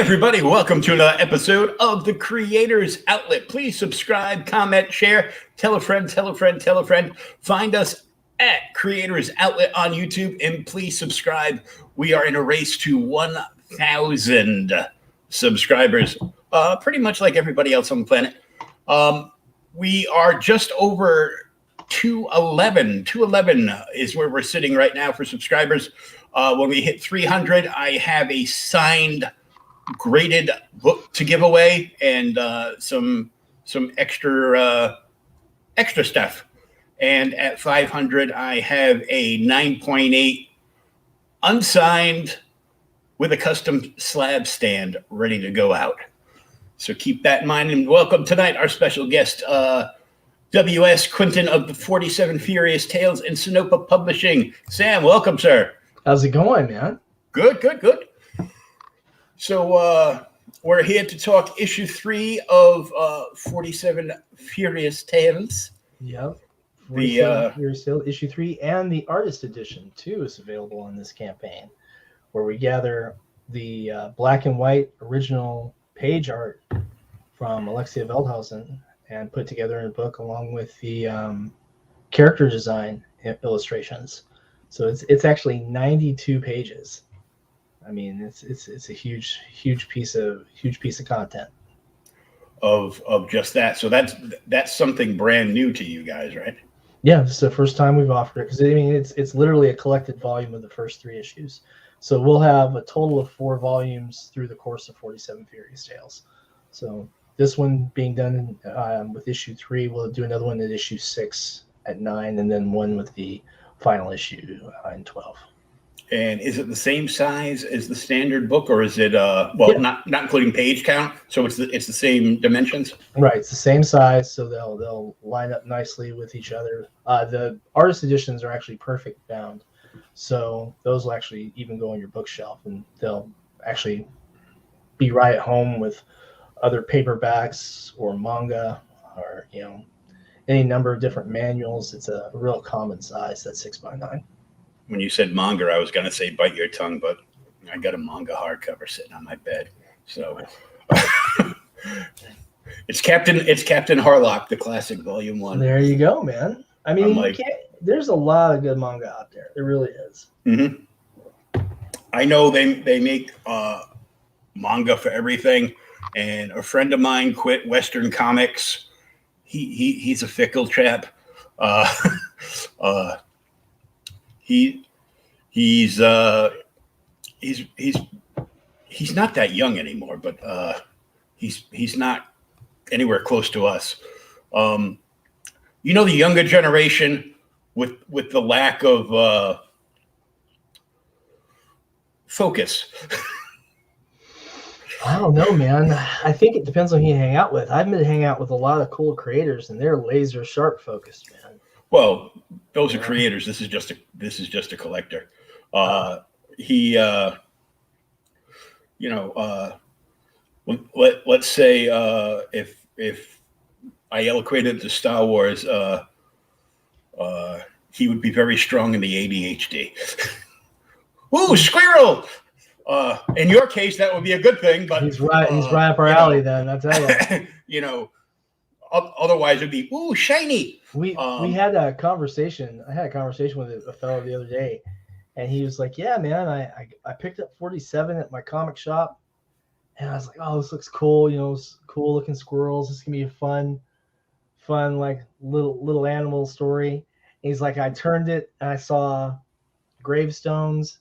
everybody, welcome to another episode of the Creators Outlet. Please subscribe, comment, share, tell a friend, tell a friend, tell a friend. Find us at Creators Outlet on YouTube, and please subscribe. We are in a race to 1,000 subscribers, pretty much like everybody else on the planet. We are just over 211. 211 is where we're sitting right now for subscribers. When we hit 300, I have a signed graded book to give away and some extra stuff. And at 500, I have a 9.8 unsigned with a custom slab stand ready to go out. So keep that in mind. And welcome tonight our special guest, W.S. Quinton of the 47 Furious Tales and Sinopa Publishing. Sam, welcome, sir. How's it going, man? Good. So we're here to talk issue 3 of 47 Furious Tales. Yep. The Furious Tales, issue 3, and the artist edition too is available on this campaign, where we gather the black and white original page art from Alexia Veldhausen and put together in a book along with the character design illustrations. So it's actually 92 pages. I mean, it's a huge piece of content of just that. So that's something brand new to you guys, right? Yeah, this is the first time we've offered it, because I mean it's literally a collected volume of the first 3 issues. So we'll have a total of 4 volumes through the course of 47 Furious Tales. So this one being done with issue 3, we'll do another one at issue 6 at 9, and then one with the final issue in 12. And is it the same size as the standard book, or is it not including page count? So it's the same dimensions? Right, it's the same size, so they'll line up nicely with each other. The artist editions are actually perfect bound, so those will actually even go on your bookshelf, and they'll actually be right at home with other paperbacks or manga or any number of different manuals. It's a real common size, that 6x9. When you said manga, I was going to say bite your tongue, but I got a manga hardcover sitting on my bed. So it's Captain Harlock, the classic volume 1. There you go, man. I mean, there's a lot of good manga out there. There really is. Mm-hmm. I know they make manga for everything, and a friend of mine quit Western comics. He's a fickle chap. He's not that young anymore, but he's not anywhere close to us. The younger generation with the lack of focus. I don't know, man. I think it depends on who you hang out with. I've been hanging out with a lot of cool creators, and they're laser sharp focused, man. Well, those are creators. This is just a collector. Let's say if I equated to Star Wars, he would be very strong in the ADHD. Ooh, squirrel! In your case, that would be a good thing, but he's right up our alley. Then I tell you, otherwise it'd be ooh shiny. We had a conversation. I had a conversation with a fellow the other day, and he was like, "Yeah, man, I picked up 47 at my comic shop, and I was like, oh, this looks cool. Cool looking squirrels. This can be a fun like little animal story." And he's like, I turned it and I saw gravestones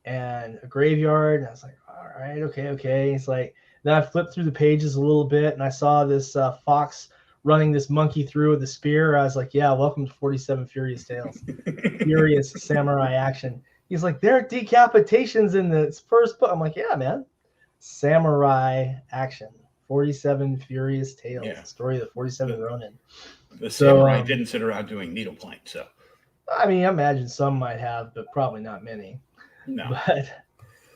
and a graveyard, and I was like, all right, okay. He's like, then I flipped through the pages a little bit, and I saw this fox running this monkey through with a spear. I was like, yeah, welcome to 47 Furious Tales. Furious samurai action. He's like, there are decapitations in the first book. I'm like, yeah, man. Samurai action. 47 Furious Tales. Yeah. Story of the 47 Ronin. The samurai didn't sit around doing needlepoint, so. I mean, I imagine some might have, but probably not many. No. But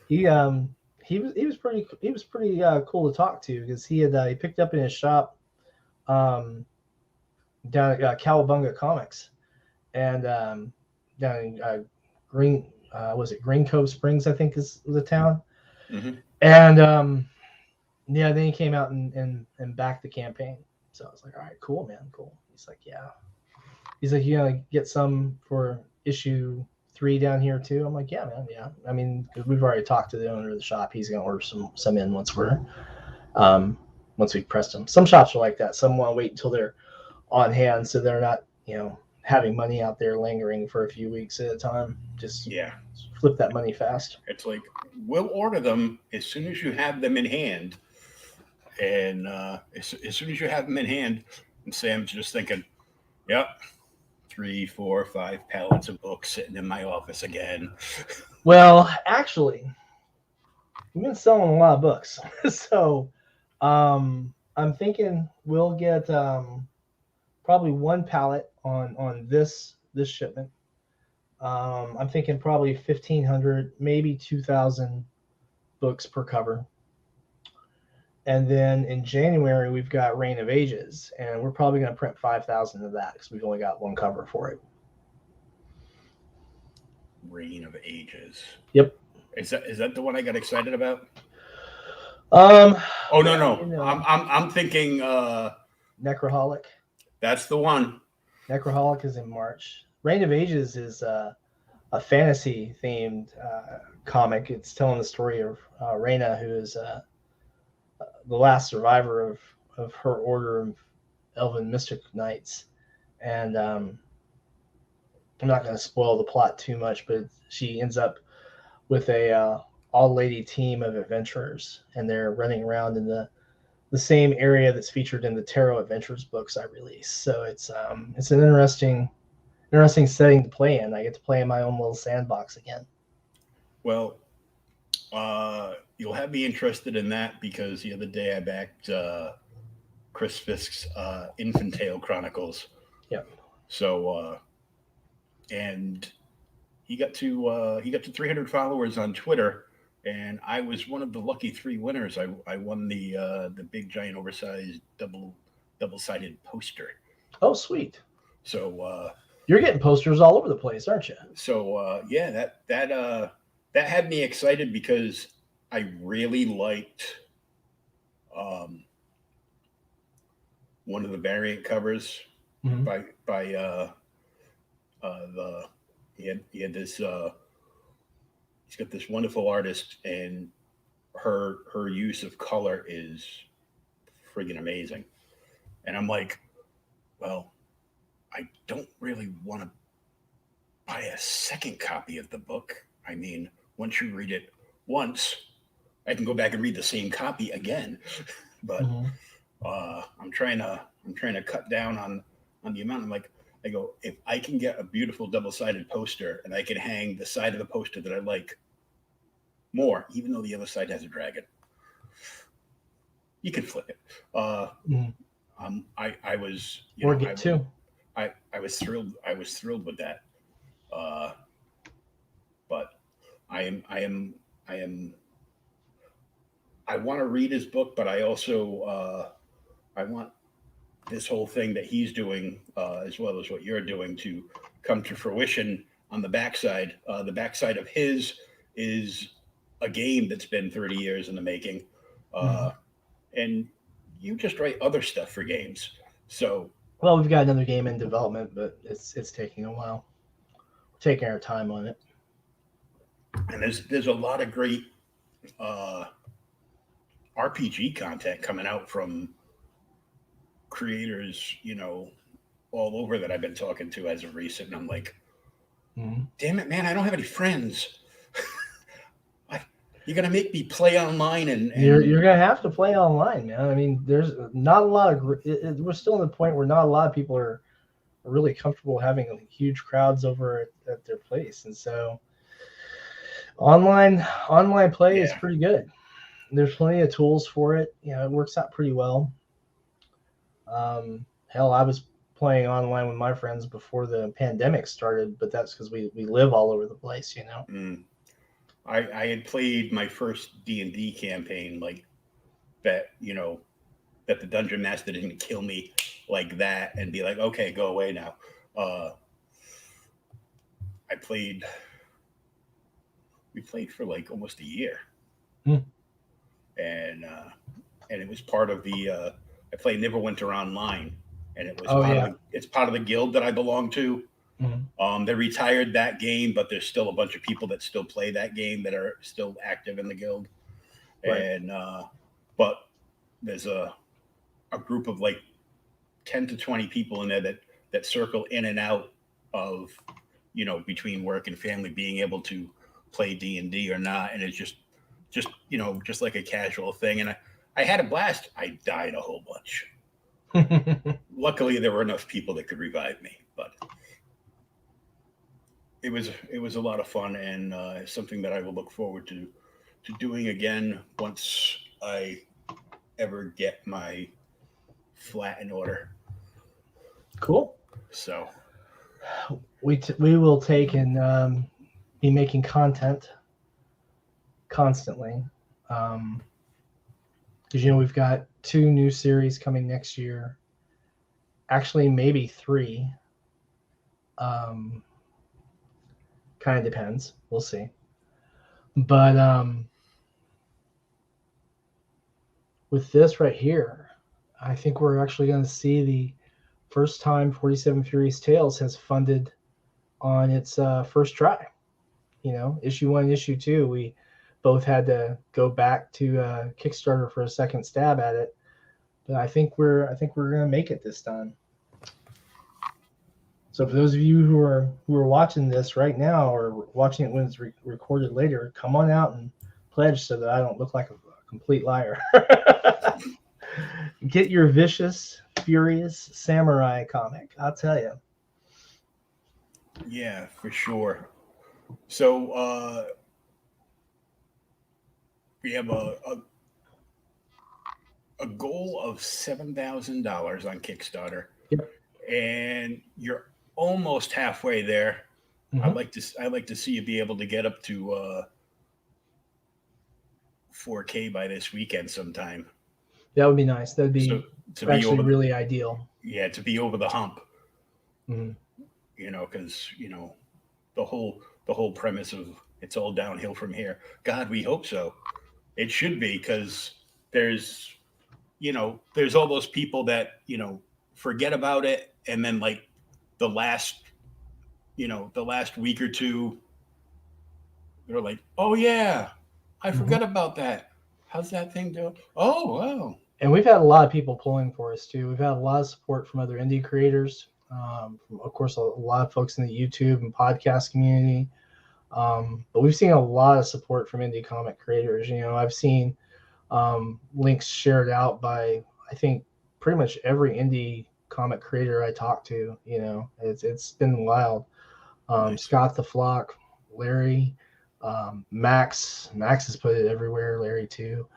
he was pretty cool to talk to, because he picked up in his shop down at Cowabunga Comics, and down in Green Cove Springs, I think is the town. And yeah, then he came out and backed the campaign. So I was like, all right, cool, man, cool. He's like, yeah. He's like, you gonna get some for issue 3 down here too? I'm like, yeah, man, yeah. I mean, because we've already talked to the owner of the shop. He's gonna order some in once we pressed them. Some shops are like that. Some want to wait until they're on hand, so they're not, having money out there lingering for a few weeks at a time. Just flip that money fast. It's like, we'll order them as soon as you have them in hand. And as soon as you have them in hand, and Sam's just thinking, yep, 3, 4, 5 pallets of books sitting in my office again. Well, actually, we've been selling a lot of books. So I'm thinking we'll get probably 1 pallet on this shipment. I'm thinking probably 1,500, maybe 2,000 books per cover. And then in January, we've got Reign of Ages, and we're probably going to print 5,000 of that because we've only got 1 cover for it. Reign of Ages. Yep. Is that the one I got excited about? Oh no. I'm thinking Necroholic. That's the one. Necroholic is in March. Reign of Ages is a fantasy themed comic. It's telling the story of Reyna, who is the last survivor of her order of elven mystic knights. And I'm not going to spoil the plot too much, but she ends up with a all-lady team of adventurers, and they're running around in the same area that's featured in the Tarot Adventures books I released. So it's an interesting setting to play in. I get to play in my own little sandbox again. Well, you'll have me interested in that because the other day I backed Chris Fisk's Infantile Chronicles. Yeah. So and he got to 300 followers on Twitter, and I was one of the lucky 3 winners. I won the big giant oversized double-sided poster. Oh, sweet. So you're getting posters all over the place, aren't you? So yeah, that had me excited because I really liked one of the variant covers by he had this he's got this wonderful artist, and her use of color is friggin' amazing. And I'm like, well, I don't really want to buy a second copy of the book. I mean, once you read it once, I can go back and read the same copy again. But I'm trying to cut down on the amount. I'm like, I go, if I can get a beautiful double-sided poster and I can hang the side of the poster that I like more, even though the other side has a dragon, you can flip it. I was, or get 2. I was thrilled. I was thrilled with that. But I want to read his book, but I also I want this whole thing that he's doing, as well as what you're doing, to come to fruition on the backside. The backside of his is a game that's been 30 years in the making. And you just write other stuff for games. So, well, we've got another game in development, but it's taking a while. We're taking our time on it. And there's a lot of great RPG content coming out from creators, all over that I've been talking to as of recent. And I'm like, damn it, man, I don't have any friends. You're going to make me play online. And you're going to have to play online, man. I mean, there's not a lot of, we're still in the point where not a lot of people are really comfortable having huge crowds over at their place. And so online play is pretty good. There's plenty of tools for it. It works out pretty well. Hell, I was playing online with my friends before the pandemic started, but that's because we live all over the place, I had played my first D&D campaign like that, that the dungeon master didn't kill me like that and be like, okay, go away now. We played for like almost a year. and it was part of the. I played Neverwinter Online, and it was it's part of the guild that I belong to. They retired that game, but there's still a bunch of people that still play that game that are still active in the guild. Right. And but there's a group of like 10 to 20 people in there that circle in and out of, between work and family, being able to play D&D or not. And it's just like a casual thing. And I had a blast. I died a whole bunch. Luckily, there were enough people that could revive me, but it was a lot of fun, and something that I will look forward to doing again once I ever get my flat in order. Cool. So we will take and be making content constantly, because we've got 2 new series coming next year, actually maybe 3. Kind of depends, we'll see. But with this right here, I think we're actually going to see the first time 47 Furious Tales has funded on its first try. Issue 1 and issue 2, we both had to go back to Kickstarter for a second stab at it, but I think we're going to make it this time. So for those of you who are watching this right now, or watching it when it's recorded later, come on out and pledge so that I don't look like a complete liar. Get your vicious, furious samurai comic, I'll tell you. Yeah, for sure. So we have a goal of $7,000 on Kickstarter. Yep. And you're almost halfway there. I'd like to see you be able to get up to 4K by this weekend sometime. That would be nice. That'd be actually really ideal. Yeah, to be over the hump. Because the whole premise of it's all downhill from here. God, we hope so. It should be, because there's all those people that forget about it, and then like the last week or two, they're like, oh yeah, I forgot about that. How's that thing doing? Oh wow. And we've had a lot of people pulling for us too. We've had a lot of support from other indie creators, from, of course, a lot of folks in the YouTube and podcast community, but we've seen a lot of support from indie comic creators. I've seen links shared out by, I think, pretty much every indie comic creator I talk to. It's been wild. Nice. Scott the Flock, Larry, Max has put it everywhere. Larry too,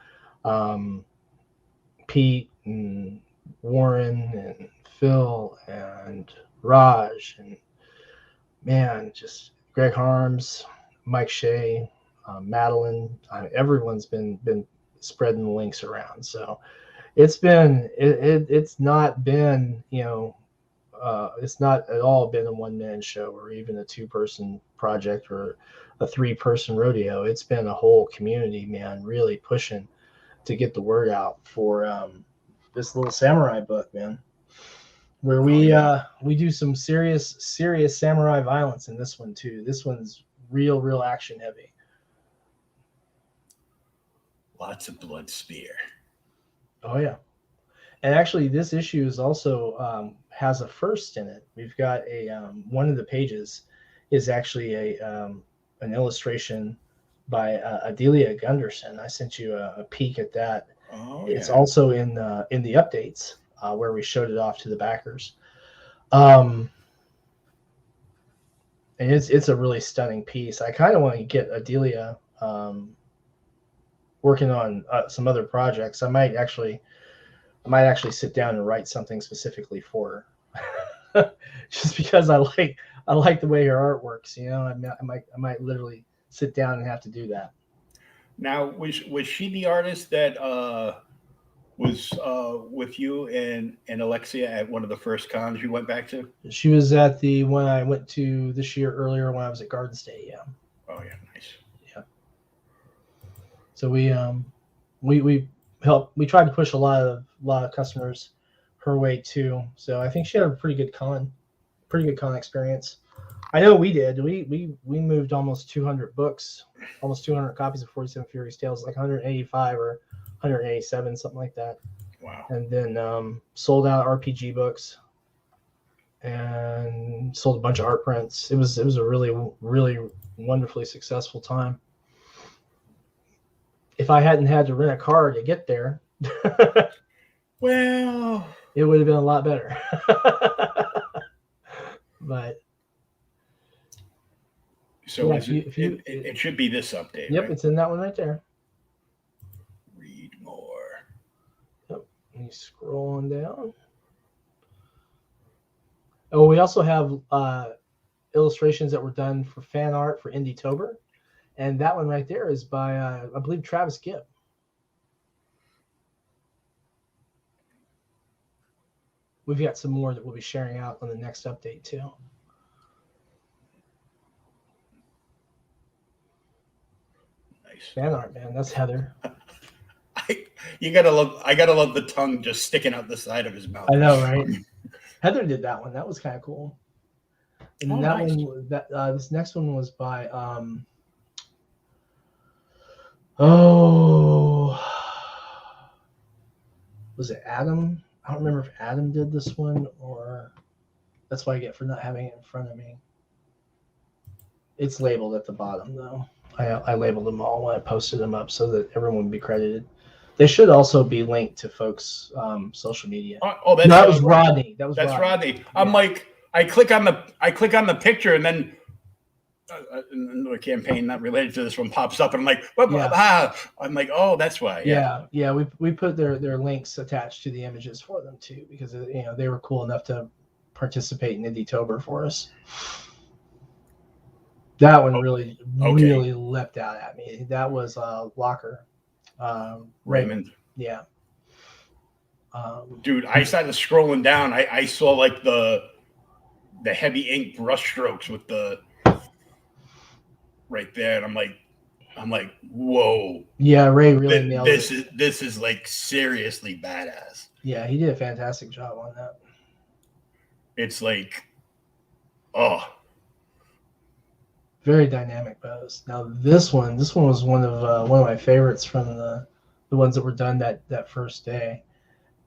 Pete and Warren and Phil and Raj and just Greg Harms, Mike Shea, Madeline. Everyone's been spreading the links around. So it's not been, it's not at all been a one-man show or even a 2-person project or a 3-person rodeo. It's been a whole community, man, really pushing to get the word out for this little samurai book, man, where we do some serious samurai violence in this one too. This one's real action heavy. Lots of blood spear. Oh yeah. And actually, this issue is also has a first in it. We've got a one of the pages is actually an illustration by Adelia Gunderson. I sent you a peek at that. Oh, it's also in the updates where we showed it off to the backers. And it's a really stunning piece. I kind of want to get Adelia working on some other projects. I might actually sit down and write something specifically for her, just because I like the way her art works. I might literally sit down and have to do that. Now, was she the artist that was with you and Alexia at one of the first cons you went back to? She was at the one I went to this year earlier when I was at Garden State. Yeah. Oh yeah, nice. Yeah. So we tried to push a lot of customers her way too. So I think she had a pretty good con experience. I know we did. We moved almost 200 books, almost 200 copies of 47 Furious Tales, like 185 or 187, something like that. Wow. And then sold out RPG books and sold a bunch of art prints. It was a really, really wonderfully successful time. If I hadn't had to rent a car to get there, well, it would have been a lot better. But so yeah, it should be this update. Yep, right? it's in that one right there. Read more. Yep, and you scroll on down. Oh, we also have illustrations that were done for fan art for Indie-tober. And that one right there is by, I believe, Travis Gibb. We've got some more that we'll be sharing out on the next update, too. Nice. Fan art, man. That's Heather. I gotta love the tongue just sticking out the side of his mouth. I know, right? Heather did that one. That was kind of cool. And nice. This next one was by was it Adam? I don't remember if Adam did this one or that's what I get for not having it in front of me. It's labeled at the bottom though. I labeled them all when I posted them up so that everyone would be credited. They should also be linked to folks' social media. That was Rodney. That's Rodney. I'm like, I click on the picture and then another campaign not related to this one pops up and I'm like, I'm like, oh, that's why. Yeah. We put their links attached to the images for them too because they were cool enough to participate in Indie-tober for us. That one really leapt out at me. That was Locker. Raymond. Yeah. Dude, I started scrolling down. I saw like the heavy ink brush strokes with the right there, and I'm like, whoa. Yeah, Ray really nailed it. This is like seriously badass. Yeah, he did a fantastic job on that. It's like, very dynamic bows. Now this one was one of my favorites from the ones that were done that first day,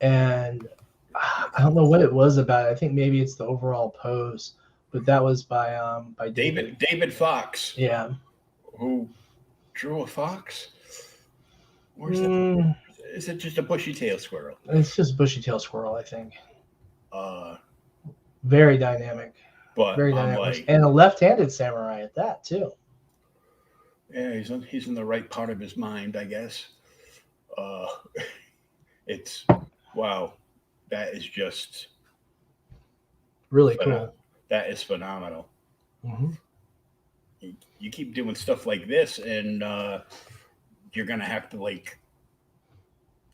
and I don't know what it was about it. I think maybe it's the overall pose, but that was by David Fox. Yeah, who drew a fox? Where's that? Is it just a bushy-tailed squirrel? It's just bushy-tailed squirrel, I think. Very dynamic. But very dynamic, and a left-handed samurai at that too. Yeah, he's in the right part of his mind, I guess. It's wow, that is just really cool. That is phenomenal. Mm-hmm. You keep doing stuff like this, and you're gonna have to like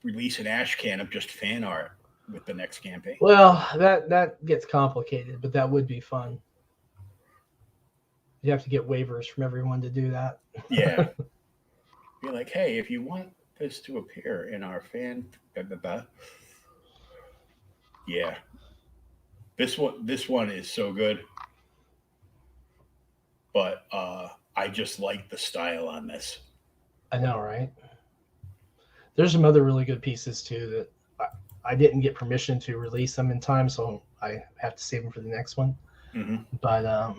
release an ash can of just fan art with the next campaign. Well, that gets complicated, but that would be fun. You have to get waivers from everyone to do that. Yeah. You're like, hey, if you want this to appear in our fan, yeah. This one is so good. But I just like the style on this. I know, right? There's some other really good pieces too that I didn't get permission to release them in time, so I have to save them for the next one. Mm-hmm. But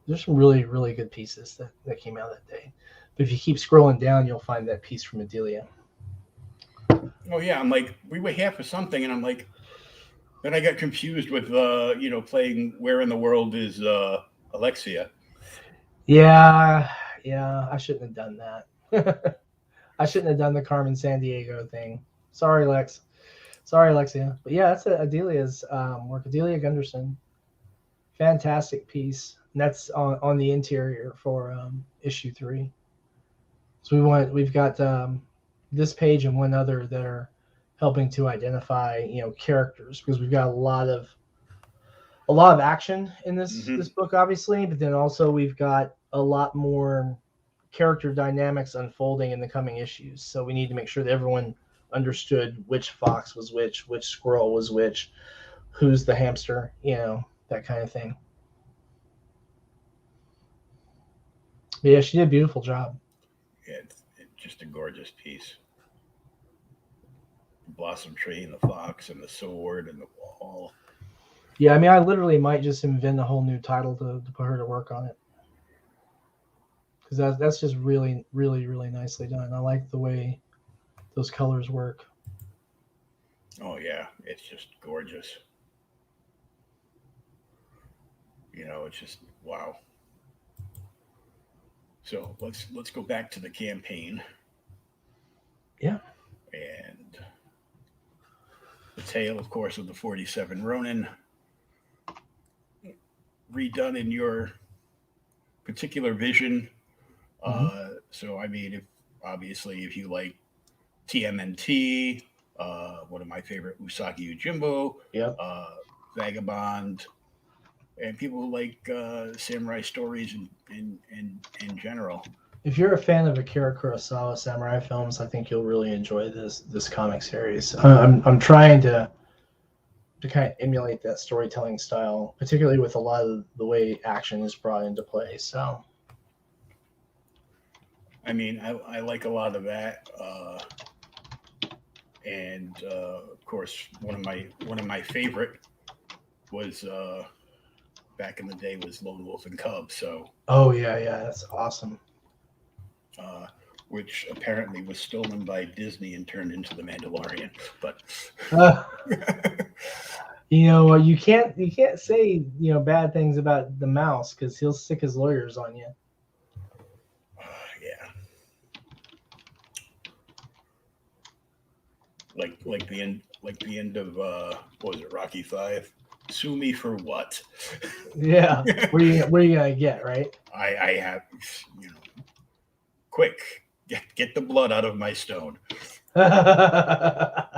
there's some really, really good pieces that came out that day. But if you keep scrolling down, you'll find that piece from Adelia. Oh yeah, I'm like, we were here for something, and I'm like, then I got confused with playing Where in the World is Alexia. Yeah, I shouldn't have done that. I shouldn't have done the Carmen Sandiego thing. Sorry, Lex. Sorry, Alexia. But yeah, that's Adelia's work. Adelia Gunderson. Fantastic piece. And that's on the interior for issue 3. So we've got this page and one other that are helping to identify, characters, because we've got a lot of action in this book, obviously, but then also we've got a lot more character dynamics unfolding in the coming issues. So we need to make sure that everyone understood which fox was which squirrel was which, who's the hamster, that kind of thing. But yeah, she did a beautiful job. Yeah, it's just a gorgeous piece. The blossom tree and the fox and the sword and the wall. Yeah, I mean, I literally might just invent a whole new title to put her to work on it. Because that's just really, really, really nicely done. I like the way those colors work. Oh yeah, it's just gorgeous. It's just wow. So let's go back to the campaign. Yeah. And the tale, of course, of the 47 Ronin, redone in your particular vision. Mm-hmm. So I mean, if you like TMNT, one of my favorite, Usagi Yojimbo, Yep. Vagabond, and people who like samurai stories in general. If you're a fan of Akira Kurosawa samurai films, I think you'll really enjoy this comic series. I'm trying to kind of emulate that storytelling style, particularly with a lot of the way action is brought into play. So, I mean, I like a lot of that, and of course, one of my favorite was back in the day was Lone Wolf and Cub. So, oh yeah, that's awesome. Which apparently was stolen by Disney and turned into the Mandalorian. But you can't say bad things about the mouse because he'll stick his lawyers on you. Yeah. Like the end of what was it, Rocky V? Sue me for what? Yeah. What are you gonna get, right? I have quick, get the blood out of my stone. Yeah.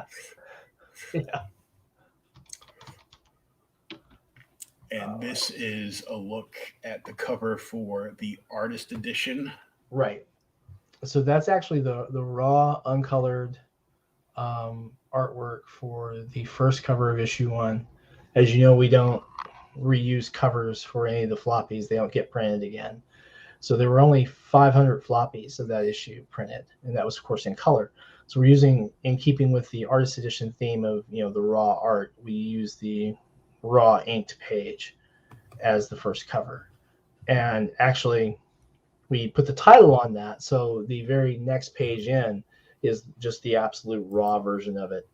And this is a look at the cover for the artist edition. Right. So that's actually the raw, uncolored artwork for the first cover of issue 1. As you know, we don't reuse covers for any of the floppies. They don't get printed again. So there were only 500 floppies of that issue printed, and that was, of course, in color. So we're using, in keeping with the artist edition theme of the raw art, we use the raw inked page as the first cover. And actually, we put the title on that, so the very next page in is just the absolute raw version of it.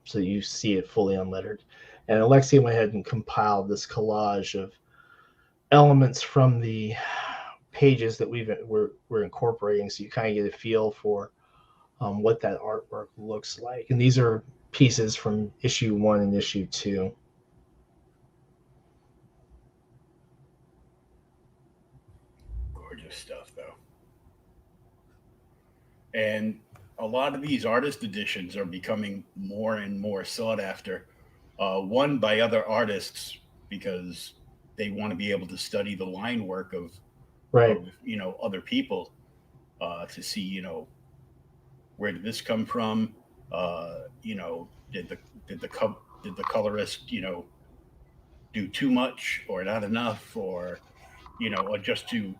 So you see it fully unlettered. And Alexia went ahead and compiled this collage of elements from the pages that we're incorporating, so you kind of get a feel for what that artwork looks like. And these are pieces from issue 1 and issue 2. Gorgeous stuff, though. And a lot of these artist editions are becoming more and more sought after. One by other artists because they want to be able to study the line work of other people to see where did this come from. Did the colorist do too much or not enough, or just to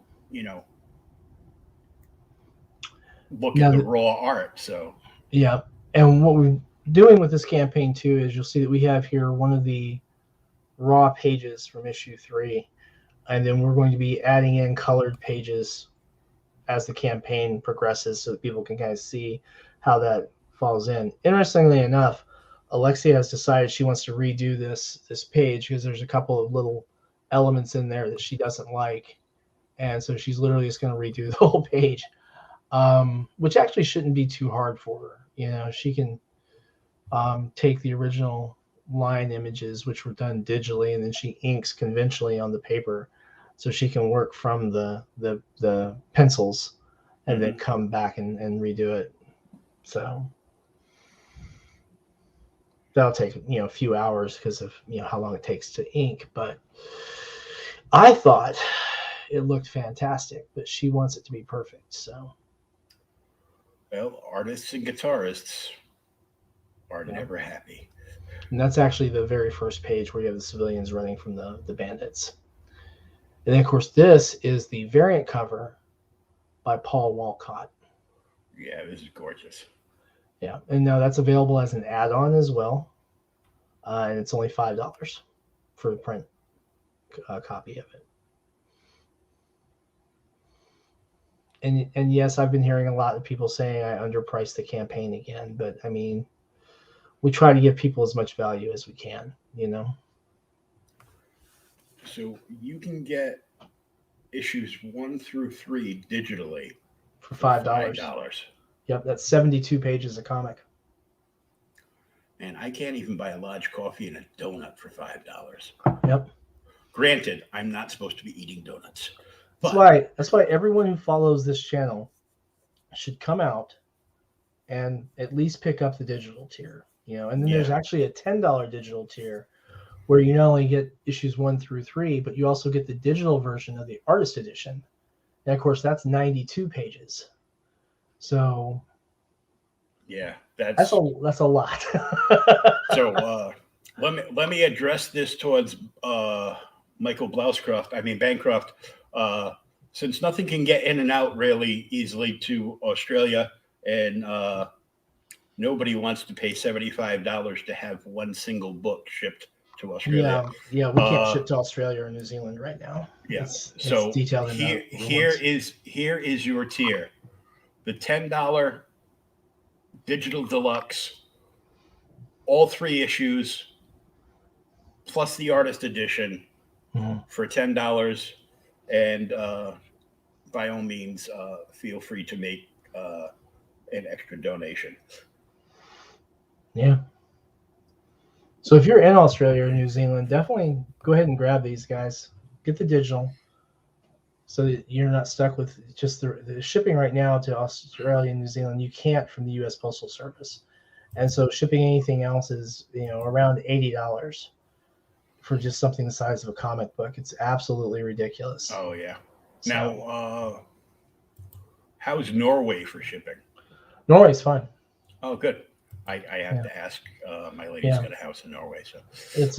look at the raw art. So yeah. And what we're doing with this campaign too is you'll see that we have here one of the raw pages from issue 3, and then we're going to be adding in colored pages as the campaign progresses so that people can kind of see how that falls in. Interestingly enough, Alexia has decided she wants to redo this page because there's a couple of little elements in there that she doesn't like, and so she's literally just going to redo the whole page, which actually shouldn't be too hard for her. She can take the original line images, which were done digitally, and then she inks conventionally on the paper, so she can work from the pencils and then come back and redo it. So that'll take a few hours because of how long it takes to ink. But I thought it looked fantastic, but she wants it to be perfect. So, well, artists and guitarists are yeah. never happy. And that's actually the very first page where you have the civilians running from the bandits. And then, of course, this is the variant cover by Paul Walcott. Yeah, this is gorgeous. Yeah, and now that's available as an add-on as well, and it's only $5 for the print copy of it. And yes, I've been hearing a lot of people saying I underpriced the campaign again, but I mean, we try to give people as much value as we can, you know. So you can get issues 1 through 3 digitally For $5. $5. Yep, that's 72 pages of comic. And I can't even buy a large coffee and a donut for $5. Yep. Granted, I'm not supposed to be eating donuts. That's why everyone who follows this channel should come out and at least pick up the digital tier, you know. And then there's actually a $10 digital tier where you not only get issues 1 through 3, but you also get the digital version of the artist edition. And of course, that's 92 pages. So yeah, that's a lot. So let me address this towards Michael Bancroft. Since nothing can get in and out really easily to Australia, and nobody wants to pay $75 to have one single book shipped to Australia. Yeah, we can't ship to Australia or New Zealand right now. Yeah, it's so detailed in here is your tier: the $10 digital deluxe, all 3 issues, plus the artist edition for $10. And by all means, feel free to make an extra donation. Yeah. So if you're in Australia or New Zealand, definitely go ahead and grab these guys. Get the digital so that you're not stuck with just the shipping right now to Australia and New Zealand. You can't from the U.S. Postal Service. And so shipping anything else is, you know, around $80 for just something the size of a comic book. It's absolutely ridiculous. Oh, yeah. So, now, how's Norway for shipping? Norway's fine. Oh, good. I have to ask. My lady's got a house in Norway, so it's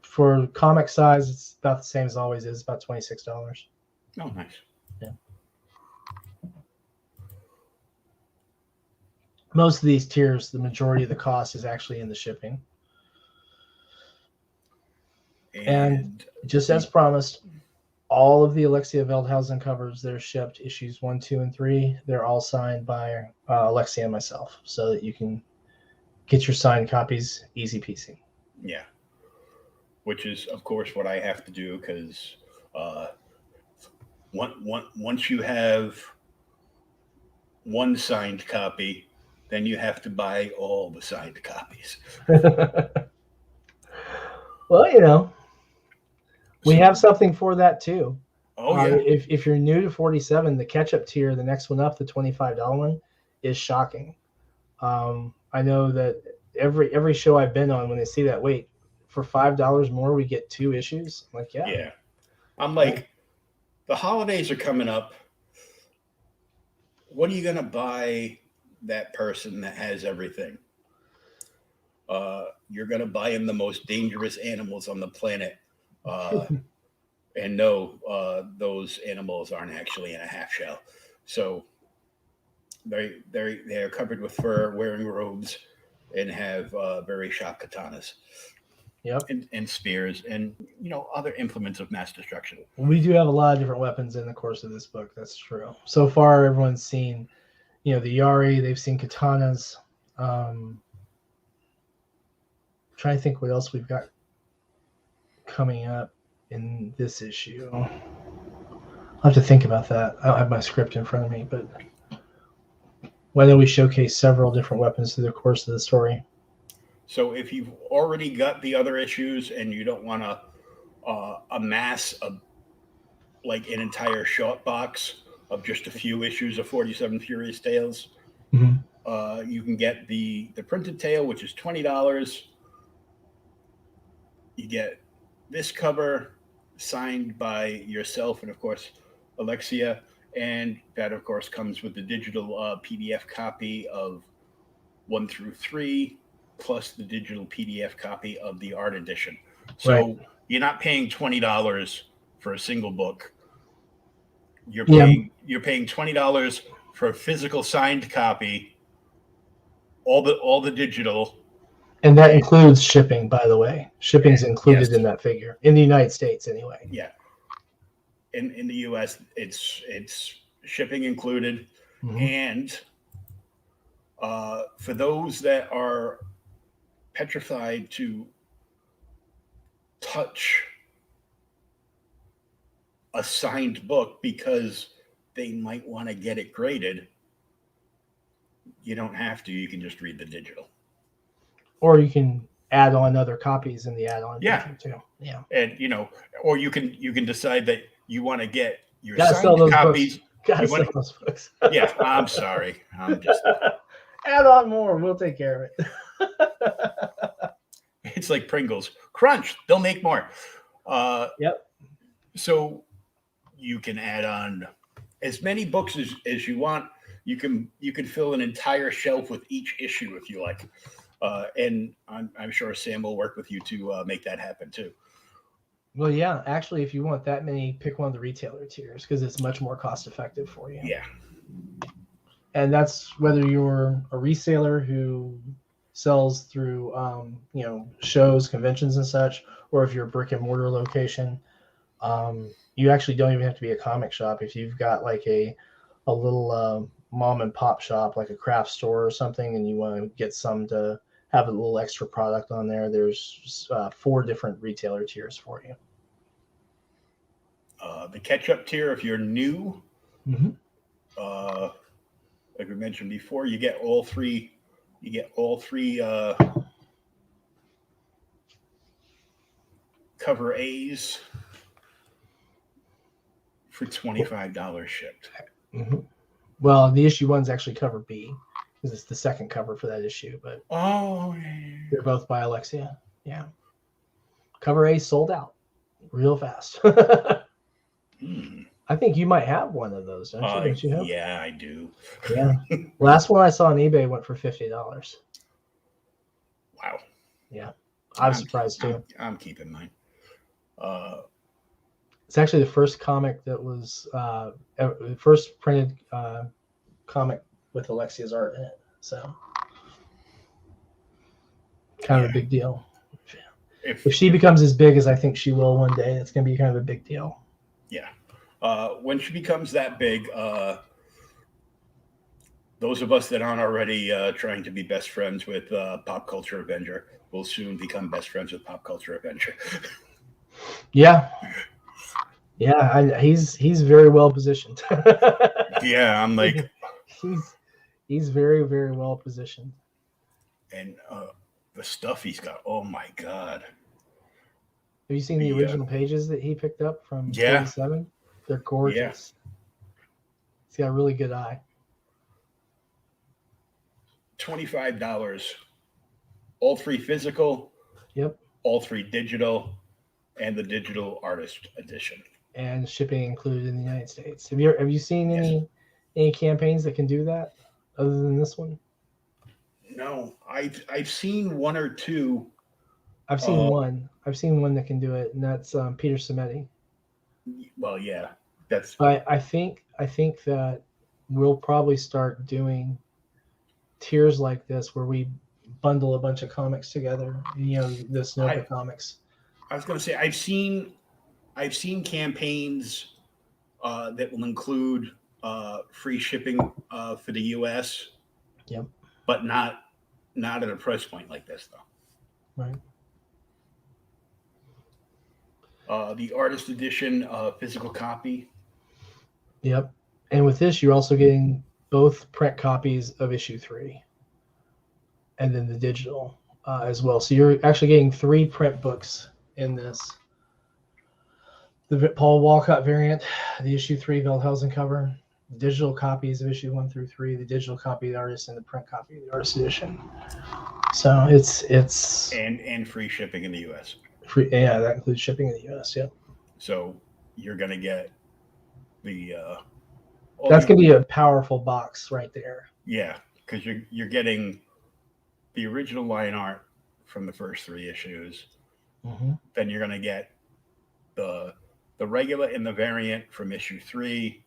for comic size, it's about the same as always is, about $26. Oh, nice. Yeah. Most of these tiers, the majority of the cost is actually in the shipping. And just as promised, all of the Alexia Veldhausen covers that are shipped, issues 1, 2, and 3, they're all signed by Alexia and myself, so that you can get your signed copies easy peasy. Yeah, which is, of course, what I have to do, because once you have one signed copy, then you have to buy all the signed copies. Well, you know, we have something for that too. Oh, yeah. If you're new to 47, the catch-up tier, the next one up, the $25 one, is shocking. I know that every show I've been on, when they see that, wait, for $5 more, we get 2 issues. I'm like, yeah. Yeah. I'm like, the holidays are coming up. What are you going to buy that person that has everything? You're going to buy him the most dangerous animals on the planet. And no, those animals aren't actually in a half shell. So they're covered with fur, wearing robes, and have very sharp katanas. Yep. And spears, and, you know, other implements of mass destruction. We do have a lot of different weapons in the course of this book. That's true. So far, everyone's seen, you know, the Yari. They've seen katanas. Trying to think what else we've got coming up in this issue. I'll have to think about that. I don't have my script in front of me, but whether we showcase several different weapons through the course of the story. So if you've already got the other issues and you don't want to amass like an entire short box of just a few issues of 47 Furious Tales, you can get the printed tale, which is $20. You get this cover, signed by yourself and, of course, Alexia. And that, of course, comes with the digital PDF copy of 1 through 3, plus the digital PDF copy of the art edition. So you're not paying $20 for a single book. You're paying $20 for a physical signed copy, all the digital. And that includes shipping, by the way. Shipping's included in that figure in the United States, anyway. Yeah. In the U.S., it's shipping included, and for those that are petrified to touch a signed book because they might want to get it graded, you don't have to. You can just read the digital. Or you can add on other copies in the add-on feature too. Yeah. And or you can decide that you want to get your Gotta signed copies. Gotta sell those books. Yeah, I'm sorry. I'm just add on more. We'll take care of it. It's like Pringles. Crunch. They'll make more. Yep. So you can add on as many books as you want. You can fill an entire shelf with each issue if you like. And I'm sure Sam will work with you to make that happen too. Well, yeah, actually, if you want that many, pick one of the retailer tiers because it's much more cost effective for you. Yeah. And that's whether you're a reseller who sells through, shows, conventions and such, or if you're a brick and mortar location, you actually don't even have to be a comic shop. If you've got like a little mom and pop shop, like a craft store or something, and you want to get some to have a little extra product on there, there's 4 different retailer tiers for you. The catch-up tier, if you're new, like we mentioned before, you get all three. Cover A's for $25 shipped. Well, the issue 1's actually cover B because it's the second cover for that issue, but they're both by Alexia. Yeah. Cover A sold out real fast. I think you might have one of those, don't you? Don't you have? Yeah, I do. Yeah. Last one I saw on eBay went for $50. Wow. Yeah. I'm surprised too. I'm keeping mine. It's actually the first comic that was the first printed comic with Alexia's art in it. So kind of a big deal. If she becomes as big as I think she will one day, it's going to be kind of a big deal. Yeah. When she becomes that big, those of us that aren't already trying to be best friends with Pop Culture Avenger will soon become best friends with Pop Culture Avenger. Yeah. Yeah, he's very well positioned. Yeah, I'm like he's very, very well positioned. And the stuff he's got, oh my God. Have you seen the original pages that he picked up from 47? They're gorgeous. Yeah. He's got a really good eye. $25. All 3 physical. Yep. All 3 digital, and the digital artist edition. And shipping included in the United States. Have you seen any campaigns that can do that other than this one? No, I've seen 1 or 2. I've seen one. I've seen one that can do it, and that's Peter Simeti. Well, yeah, that's. I think that we'll probably start doing tiers like this where we bundle a bunch of comics together. The Snowflake comics. I was going to say I've seen campaigns that will include free shipping for the U.S. Yep. But not at a price point like this, though. Right. The artist edition physical copy. Yep. And with this, you're also getting both print copies of issue 3 and then the digital as well. So you're actually getting 3 print books in this. The Paul Walcott variant, the issue 3 Veldhausen cover, the digital copies of issue 1 through 3, the digital copy of the artist, and the print copy of the artist edition. So it's and free shipping in the U.S. Free, yeah, that includes shipping in the U.S. Yep. So you're going to get the That's going to be a powerful box right there. Yeah, because you're getting the original line art from the first 3 issues. Mm-hmm. Then you're going to get the regular and the variant from issue 3,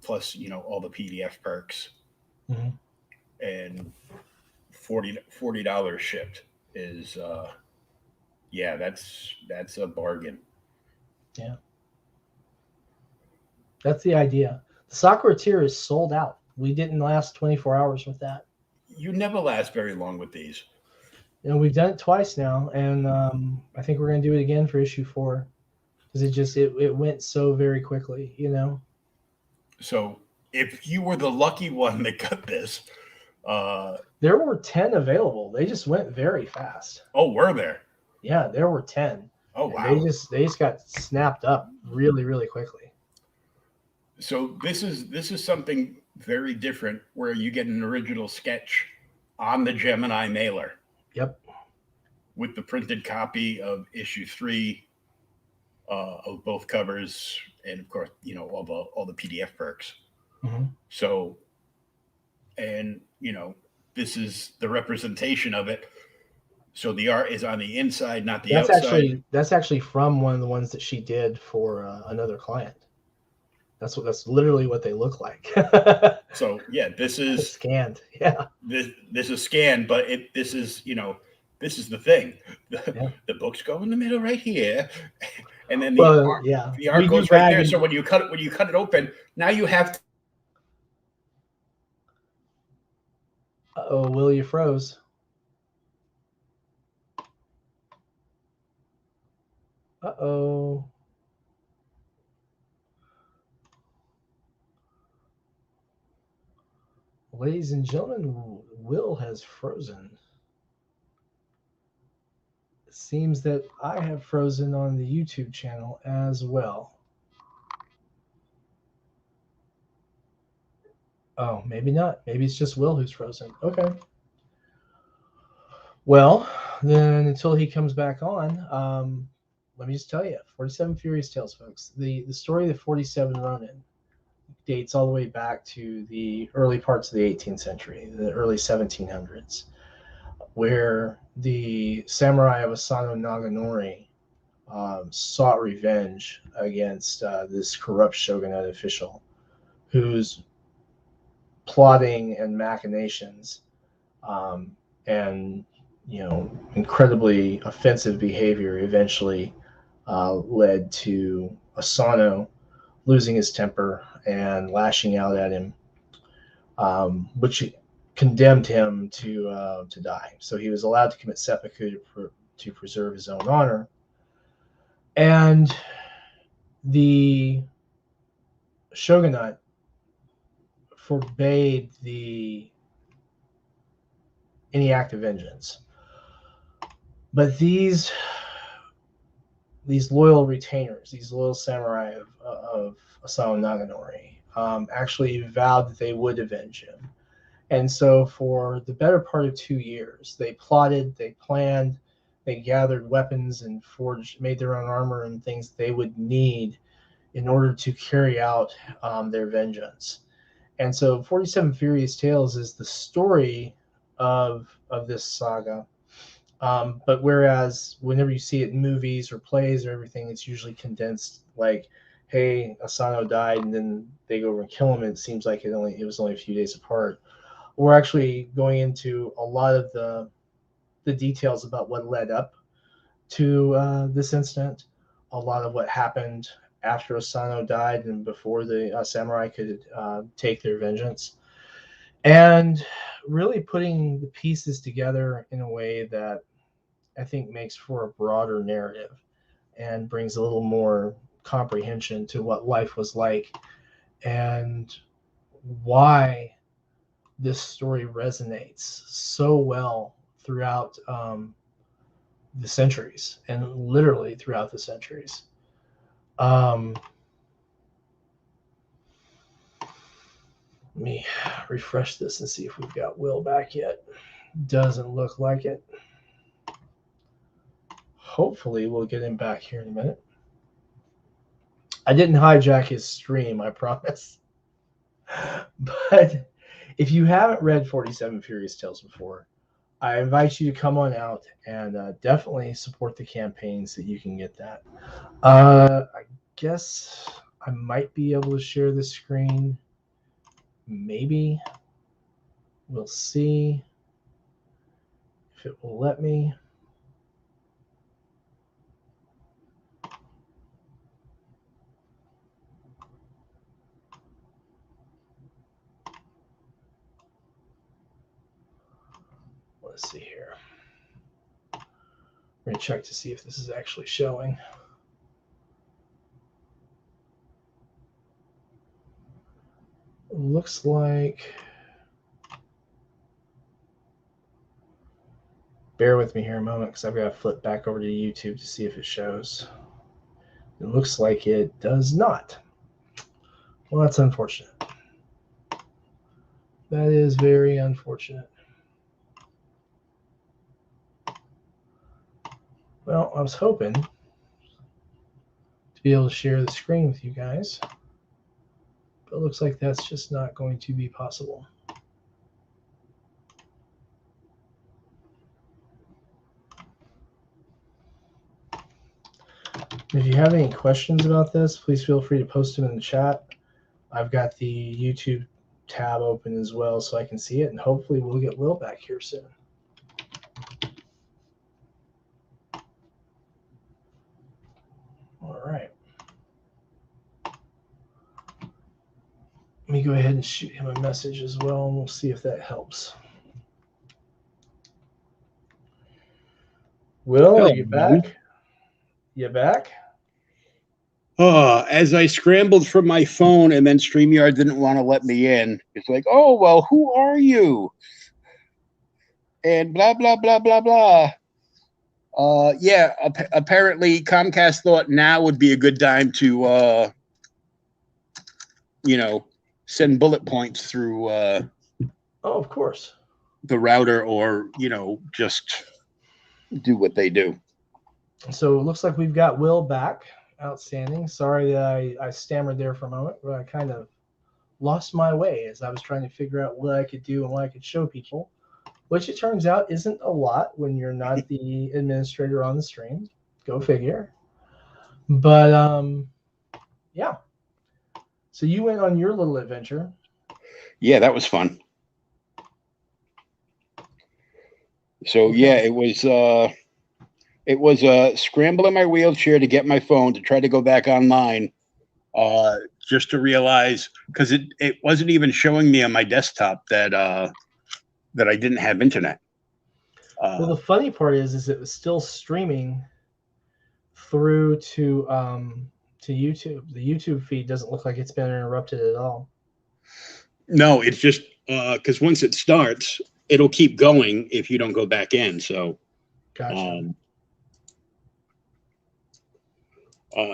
plus all the PDF perks, Mm-hmm. and $40 shipped is yeah, that's a bargain. Yeah, that's the idea. The Sakura tier is sold out. We didn't last 24 hours with that. You never last very long with these. We've done it twice now, and I think we're going to do it again for issue 4 because it went so very quickly. So if you were the lucky one that got this, there were 10 available. They just went very fast. Oh, were there? Yeah, there were 10. Oh, wow. They just got snapped up really, really quickly. So this is something very different, where you get an original sketch on the Gemini mailer. Yep. With the printed copy of issue 3 of both covers, and of course, all the PDF perks. Mm-hmm. So, and this is the representation of it. So the art is on the inside, not the outside. That's actually from one of the ones that she did for another client. That's literally what they look like. So yeah, this is scanned. Yeah. This is scanned, but this is the thing. The books go in the middle right here, and then the art goes right there. So when you cut it open, now you have. Uh-oh, Will, you froze. Uh-oh. Ladies and gentlemen, Will has frozen. It seems that I have frozen on the YouTube channel as well. Oh, maybe not. Maybe it's just Will who's frozen. Okay. Well, then until he comes back on, let me just tell you, 47 Furious Tales, folks. The story of the 47 Ronin dates all the way back to the early parts of the 18th century, the early 1700s, where the samurai of Asano Naganori sought revenge against this corrupt shogunate official whose plotting and machinations and incredibly offensive behavior eventually led to Asano losing his temper and lashing out at him, which condemned him to die. So he was allowed to commit seppuku to preserve his own honor. And the shogunate forbade any act of vengeance. But these loyal retainers, these loyal samurai of Asano Naganori, actually vowed that they would avenge him. And so for the better part of 2 years, they plotted, they planned, they gathered weapons and made their own armor and things they would need in order to carry out their vengeance. And so 47 Furious Tales is the story of this saga. But whereas whenever you see it in movies or plays or everything, it's usually condensed, like, hey, Asano died and then they go over and kill him, and it seems like it was only a few days apart. We're actually going into a lot of the details about what led up to this incident, a lot of what happened after Asano died and before the samurai could take their vengeance, and really putting the pieces together in a way that I think makes for a broader narrative and brings a little more comprehension to what life was like and why this story resonates so well throughout the centuries, and literally throughout the centuries. Let me refresh this and see if we've got Will back yet. Doesn't look like it. Hopefully we'll get him back here in a minute. I didn't hijack his stream, I promise. But if you haven't read 47 Furious Tales before, I invite you to come on out and definitely support the campaign so that you can get that. I guess I might be able to share the screen. Maybe. We'll see if it will let me. Let's see here. We're going to check to see if this is actually showing. Looks like... Bear with me here a moment because I've got to flip back over to YouTube to see if it shows. It looks like it does not. Well, that's unfortunate. That is very unfortunate. Well, I was hoping to be able to share the screen with you guys, but it looks like that's just not going to be possible. If you have any questions about this, please feel free to post them in the chat. I've got the YouTube tab open as well so I can see it, and hopefully we'll get Will back here soon. All right. Let me go ahead and shoot him a message as well, and we'll see if that helps. Will, Hello, are you back? You back? As I scrambled from my phone and then StreamYard didn't want to let me in. It's like, oh, well, who are you? And blah, blah, blah, blah, blah. Yeah, apparently Comcast thought now would be a good time to, send bullet points through Oh, of course. the router or, just do what they do. So it looks like we've got Will back. Outstanding. Sorry that I stammered there for a moment, but I kind of lost my way as I was trying to figure out what I could do and what I could show people, which it turns out isn't a lot when you're not the administrator on the stream. Go figure. But yeah. So you went on your little adventure. Yeah, that was fun. So yeah, it was a scramble in my wheelchair to get my phone to try to go back online, just to realize, because it wasn't even showing me on my desktop that I didn't have internet. Well, the funny part is it was still streaming through to YouTube. The YouTube feed doesn't look like it's been interrupted at all. No, it's just because once it starts, it'll keep going if you don't go back in. So, Gotcha.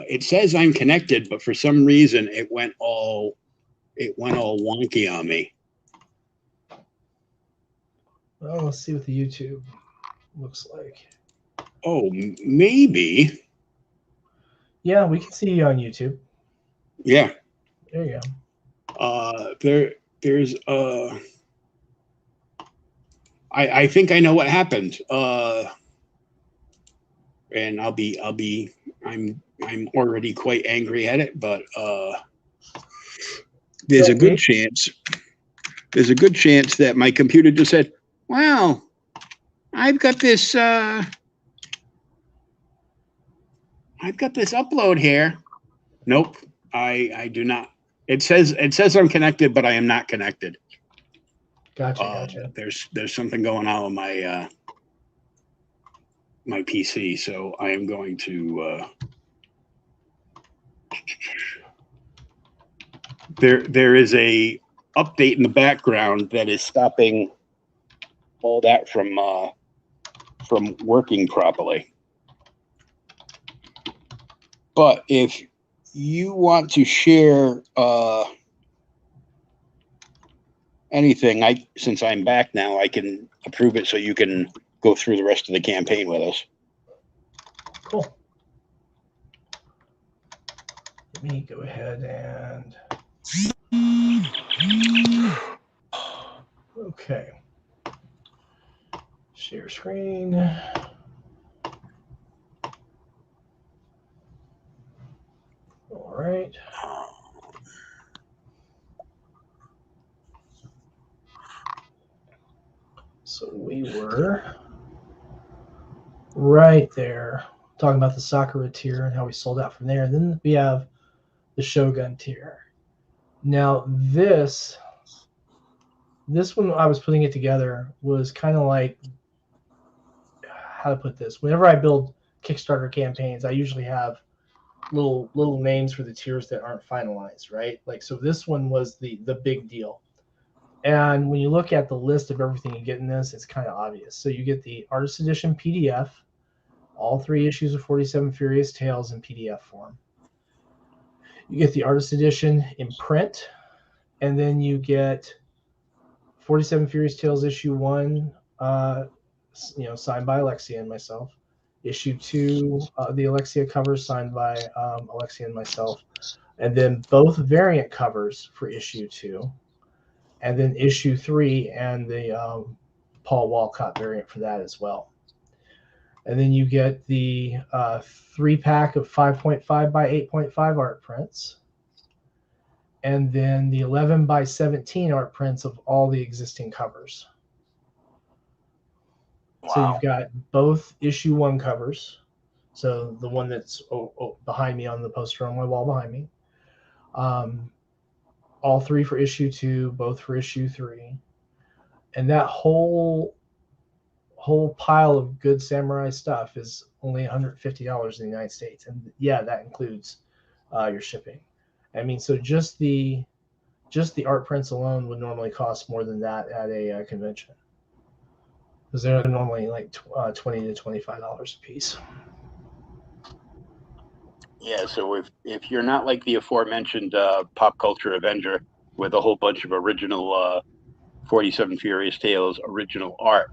it says I'm connected, but for some reason it went all wonky on me. Well, let's see what the YouTube looks like. Oh, maybe. Yeah, we can see you on YouTube. Yeah. There you go. There's I think I know what happened. And I'm already quite angry at it, but there's a good chance that my computer just said, wow, I've got this upload here. Nope, I do not. It says I'm connected, but I am not connected. Gotcha. There's something going on with my my PC, so I am going to there is a update in the background that is stopping all that from working properly. But if you want to share anything, since I'm back now, I can approve it so you can go through the rest of the campaign with us. Cool. Let me go ahead and okay. Share screen. All right. So we were right there talking about the Sakura tier and how we sold out from there. And then we have the Shogun tier. Now this one I was putting it together was kind of like, how to put this. Whenever I build Kickstarter campaigns, I usually have little names for the tiers that aren't finalized, right? Like, so this one was the big deal. And when you look at the list of everything you get in this, it's kind of obvious. So you get the Artist Edition PDF, all 3 issues of 47 Furious Tales in PDF form. You get the Artist Edition in print, and then you get 47 Furious Tales issue 1, signed by Alexia and myself. Issue 2, the Alexia covers signed by Alexia and myself. And then both variant covers for issue 2. And then issue 3 and the Paul Walcott variant for that as well. And then you get the 3-pack of 5.5 by 8.5 art prints. And then the 11 by 17 art prints of all the existing covers. Wow. So you've got both issue 1 covers. So the one that's behind me on the poster on my wall behind me. All 3 for issue 2, both for issue 3. And that whole pile of good samurai stuff is only $150 in the United States. And yeah, that includes your shipping. I mean, so just the art prints alone would normally cost more than that at a convention, because they're normally like $20 to $25 a piece. Yeah, so if you're not like the aforementioned pop culture Avenger with a whole bunch of original 47 Furious Tales original art,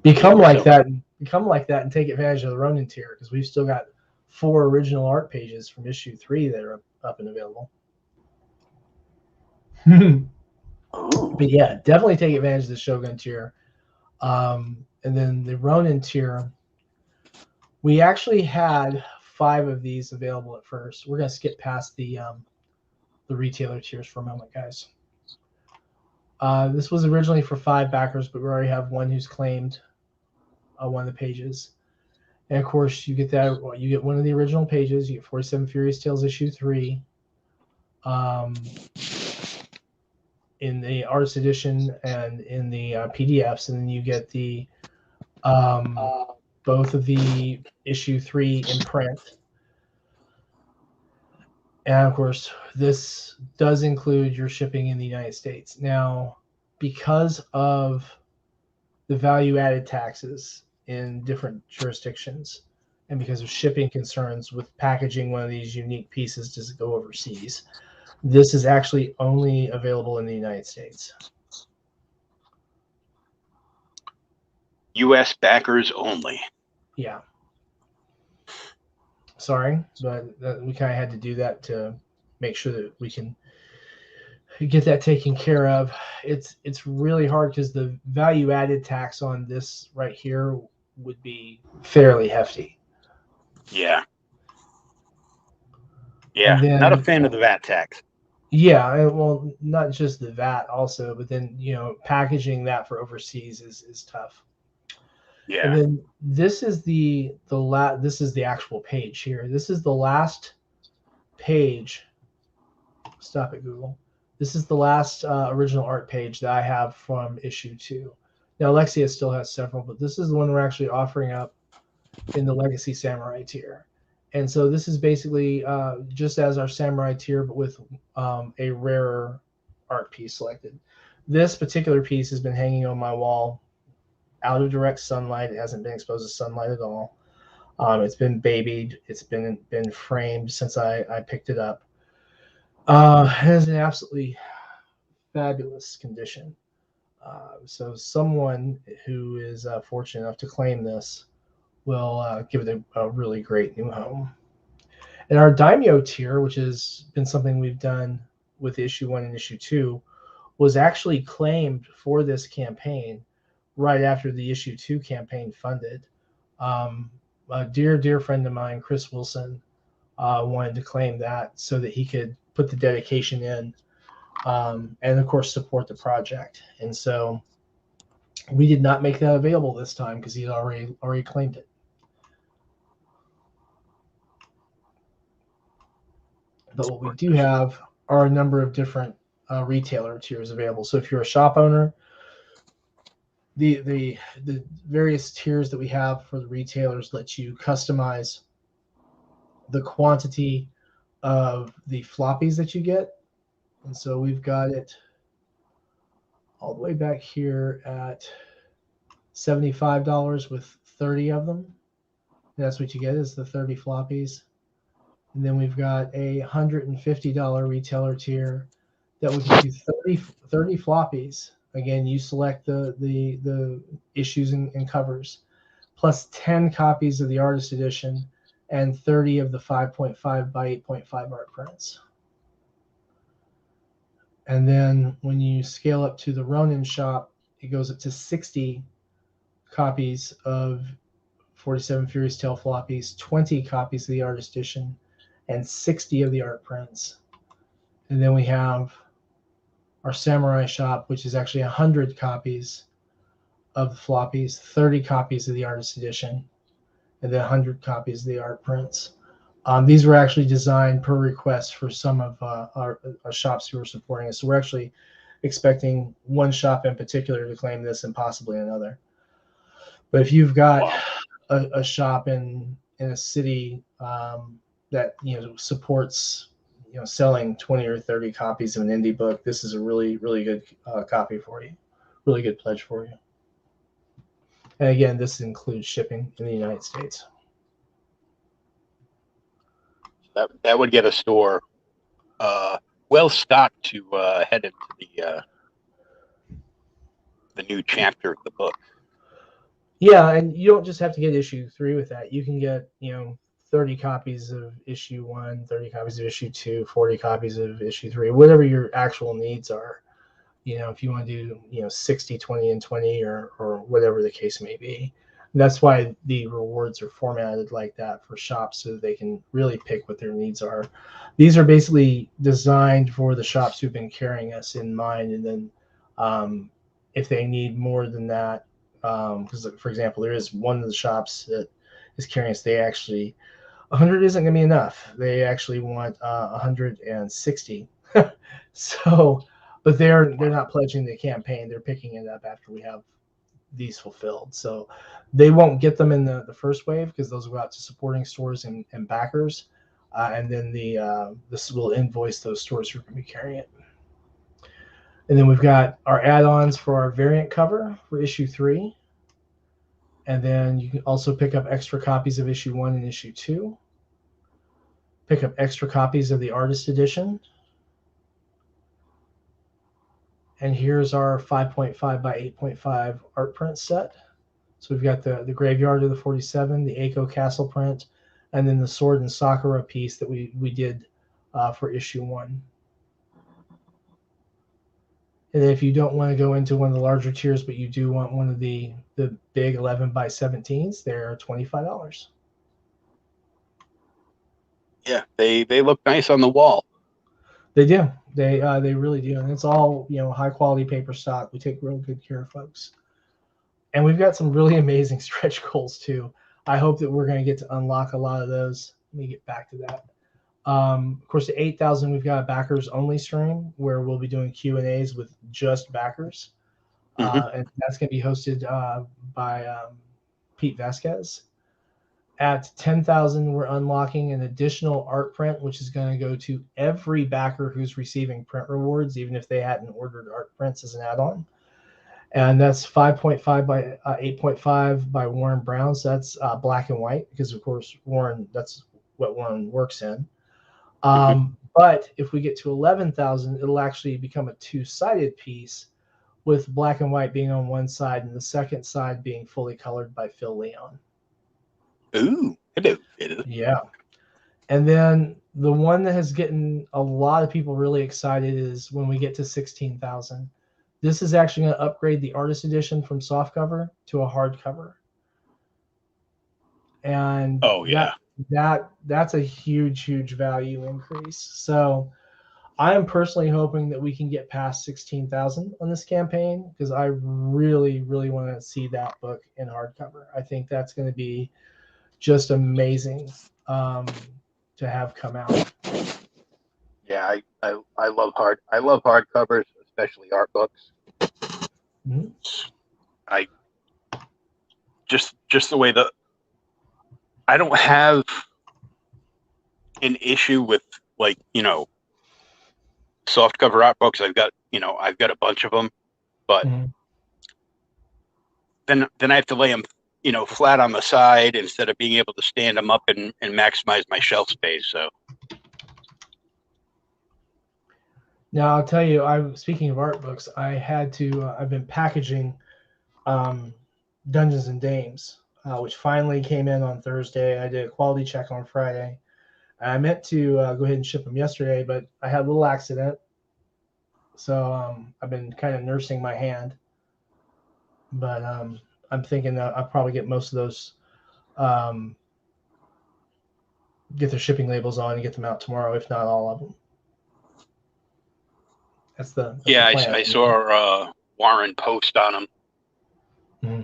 become like that and take advantage of the Ronin tier, because we've still got 4 original art pages from issue 3 that are up and available. But yeah, definitely take advantage of the Shogun tier. And then the Ronin tier, we actually had 5 of these available at first. We're gonna skip past the retailer tiers for a moment, guys. This was originally for 5 backers, but we already have one who's claimed one of the pages. And of course, you get that. You get one of the original pages. You get 47 Furious Tales issue 3, in the artist edition and in the PDFs, and then you get the both of the issue 3 in print. And of course, this does include your shipping in the United States. Now, because of the value-added taxes in different jurisdictions, and because of shipping concerns with packaging one of these unique pieces to go overseas, this is actually only available in the United States. U.S. backers only. Yeah. Sorry, but we kind of had to do that to make sure that we can get that taken care of. It's really hard because the value-added tax on this right here would be fairly hefty. Yeah. Yeah, then, not a fan of the VAT tax. Yeah, well, not just the VAT also, but then, packaging that for overseas is tough. Yeah. And then this is this is the actual page here. This is the last page. Stop it, Google. This is the last original art page that I have from issue 2. Now, Alexia still has several, but this is the one we're actually offering up in the Legacy Samurai tier. And so this is basically just as our Samurai tier, but with a rarer art piece selected. This particular piece has been hanging on my wall out of direct sunlight. It hasn't been exposed to sunlight at all. It's been babied. It's been framed since I picked it up. It is in absolutely fabulous condition. So someone who is fortunate enough to claim this will give it a really great new home. And our Daimyo tier, which has been something we've done with issue 1 and issue 2, was actually claimed for this campaign right after the issue 2 campaign funded. A dear friend of mine, Chris Wilson, wanted to claim that so that he could put the dedication in, and of course support the project. And so we did not make that available this time because he had already claimed it. But what we do have are a number of different retailer tiers available. So if you're a shop owner, the various tiers that we have for the retailers let you customize the quantity of the floppies that you get. And so we've got it all the way back here at $75 with 30 of them. And that's what you get, is the 30 floppies. And then we've got a $150 retailer tier that will give you 30 floppies. Again, you select the issues and covers, plus 10 copies of the artist edition and 30 of the 5.5 by 8.5 art prints. And then when you scale up to the Ronin shop, it goes up to 60 copies of 47 Furious Tale floppies, 20 copies of the artist edition, and 60 of the art prints. And then we have our Samurai shop, which is actually 100 copies of the floppies, 30 copies of the artist edition, and then 100 copies of the art prints. These were actually designed per request for some of our shops who are supporting us. So we're actually expecting one shop in particular to claim this and possibly another. But if you've got a shop in a city that supports selling 20 or 30 copies of an indie book, this is a really good copy for you, really good pledge for you. And again, this includes shipping in the United States. That would get a store well stocked to head into the new chapter of the book. Yeah, and you don't just have to get issue 3 with that. You can get 30 copies of issue 1, 30 copies of issue 2, 40 copies of issue 3, whatever your actual needs are. If you want to do 60, 20, and 20, or whatever the case may be. That's why the rewards are formatted like that for shops, so that they can really pick what their needs are. These are basically designed for the shops who've been carrying us in mind, and then if they need more than that, because for example, there is one of the shops that is carrying us, they actually 100 isn't going to be enough. They actually want 160. So, but they're not pledging the campaign. They're picking it up after we have these fulfilled. So they won't get them in the first wave because those will go out to supporting stores and backers. And then this will invoice those stores who are going to be carrying it. And then we've got our add-ons for our variant cover for issue 3. And then you can also pick up extra copies of issue 1 and issue 2. Pick up extra copies of the artist edition. And here's our 5.5 by 8.5 art print set. So we've got the Graveyard of the 47, the Eiko Castle print, and then the Sword and Sakura piece that we did for issue 1. And then if you don't want to go into one of the larger tiers, but you do want one of the big 11 by 17s, they're $25. Yeah, they look nice on the wall. They do. They really do, and it's all high quality paper stock. We take real good care of folks, and we've got some really amazing stretch goals too. I hope that we're going to get to unlock a lot of those. Let me get back to that. Of course, at 8,000, we've got a backers only stream where we'll be doing Q&As with just backers, and that's going to be hosted by Pete Vasquez. At 10,000, we're unlocking an additional art print, which is going to go to every backer who's receiving print rewards, even if they hadn't ordered art prints as an add-on. And that's 5.5 by 8.5 by Warren Brown. So that's black and white because, of course, that's what Warren works in. But if we get to 11,000, it'll actually become a two-sided piece with black and white being on one side and the second side being fully colored by Phil Leon. Ooh, hello, Phil. Yeah. And then the one that has gotten a lot of people really excited is when we get to 16,000. This is actually going to upgrade the artist edition from softcover to a hardcover. And Oh yeah. that's a huge value increase. So I am personally hoping that we can get past 16,000 on this campaign, because I really want to see that book in hardcover. I think that's going to be just amazing to have come out. Yeah, I love hardcovers, especially art books. Mm-hmm. I just the way I don't have an issue with, like, soft cover art books. I've got a bunch of them, but Mm-hmm. then I have to lay them flat on the side instead of being able to stand them up and maximize my shelf space. So Now I'll tell you, speaking of art books, I've been packaging Dungeons and Dames, which finally came in on Thursday. I did a quality check on Friday. I meant to go ahead and ship them yesterday, but I had a little accident. So I've been kind of nursing my hand. But I'm thinking that I'll probably get most of those, get their shipping labels on and get them out tomorrow, if not all of them. That's the plan. I saw Warren post on them, Mm-hmm.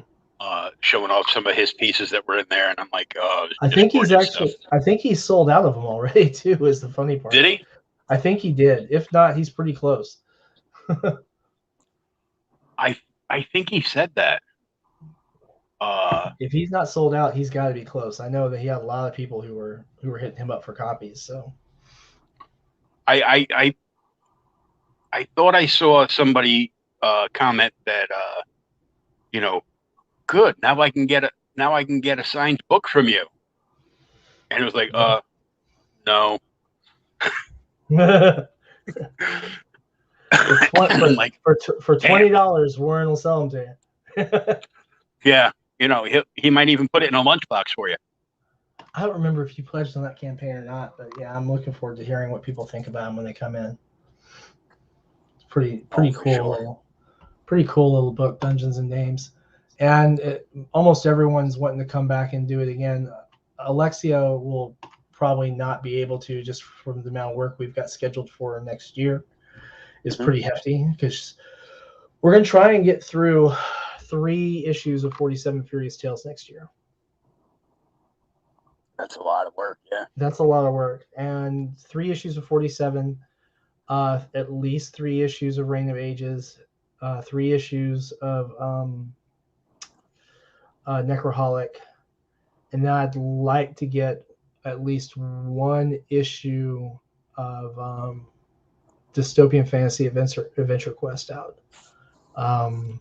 Showing off some of his pieces that were in there, and I'm like, oh, I think he's sold out of them already too. Is the funny part? Did he? I think he did. If not, he's pretty close. I think he said that. If he's not sold out, he's got to be close. I know that he had a lot of people who were hitting him up for copies. So I thought I saw somebody comment that good, now I can get a signed book from you, and it was like, no. For $20, Warren will sell them to you. Yeah, he might even put it in a lunchbox for you. I don't remember if you pledged on that campaign or not, but yeah, I'm looking forward to hearing what people think about them when they come in. It's pretty cool, sure. Pretty cool little book, Dungeons and Dames, and almost everyone's wanting to come back and do it again. Alexia will probably not be able to, just from the amount of work we've got scheduled for next year. Is pretty hefty, because we're going to try and get through 3 issues of 47 Furious Tales next year. That's a lot of work, yeah. That's a lot of work. And 3 issues of 47, at least 3 issues of Reign of Ages, 3 issues of Necroholic. And then I'd like to get at least 1 issue of Dystopian Fantasy Adventure Quest out. I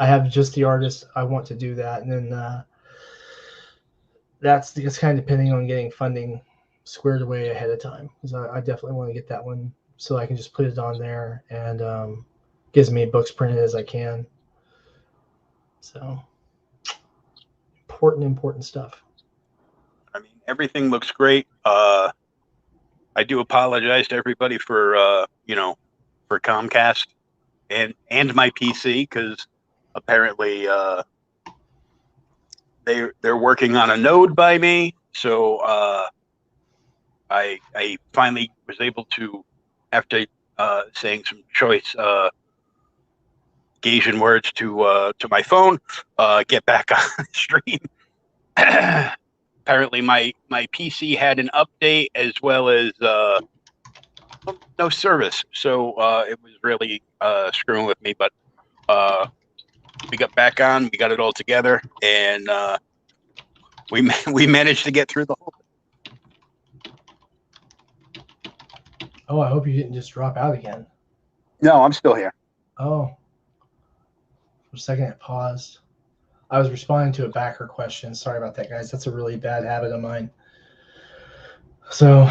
have just the artist. I want to do that, and then that's kind of depending on getting funding squared away ahead of time, because I definitely want to get that one so I can just put it on there and get as many books printed as I can. So important stuff. I mean, everything looks great. I do apologize to everybody for for Comcast and my PC, because apparently they're working on a node by me. So I finally was able to, after saying some choice Gasian words to my phone, get back on the stream. Apparently my PC had an update, as well as no service, so it was really screwing with me. But we got back on, we got it all together, and we managed to get through the whole thing. Oh, I hope you didn't just drop out again. No, I'm still here. Oh, for a second it paused. I was responding to a backer question. Sorry about that, guys. That's a really bad habit of mine. So,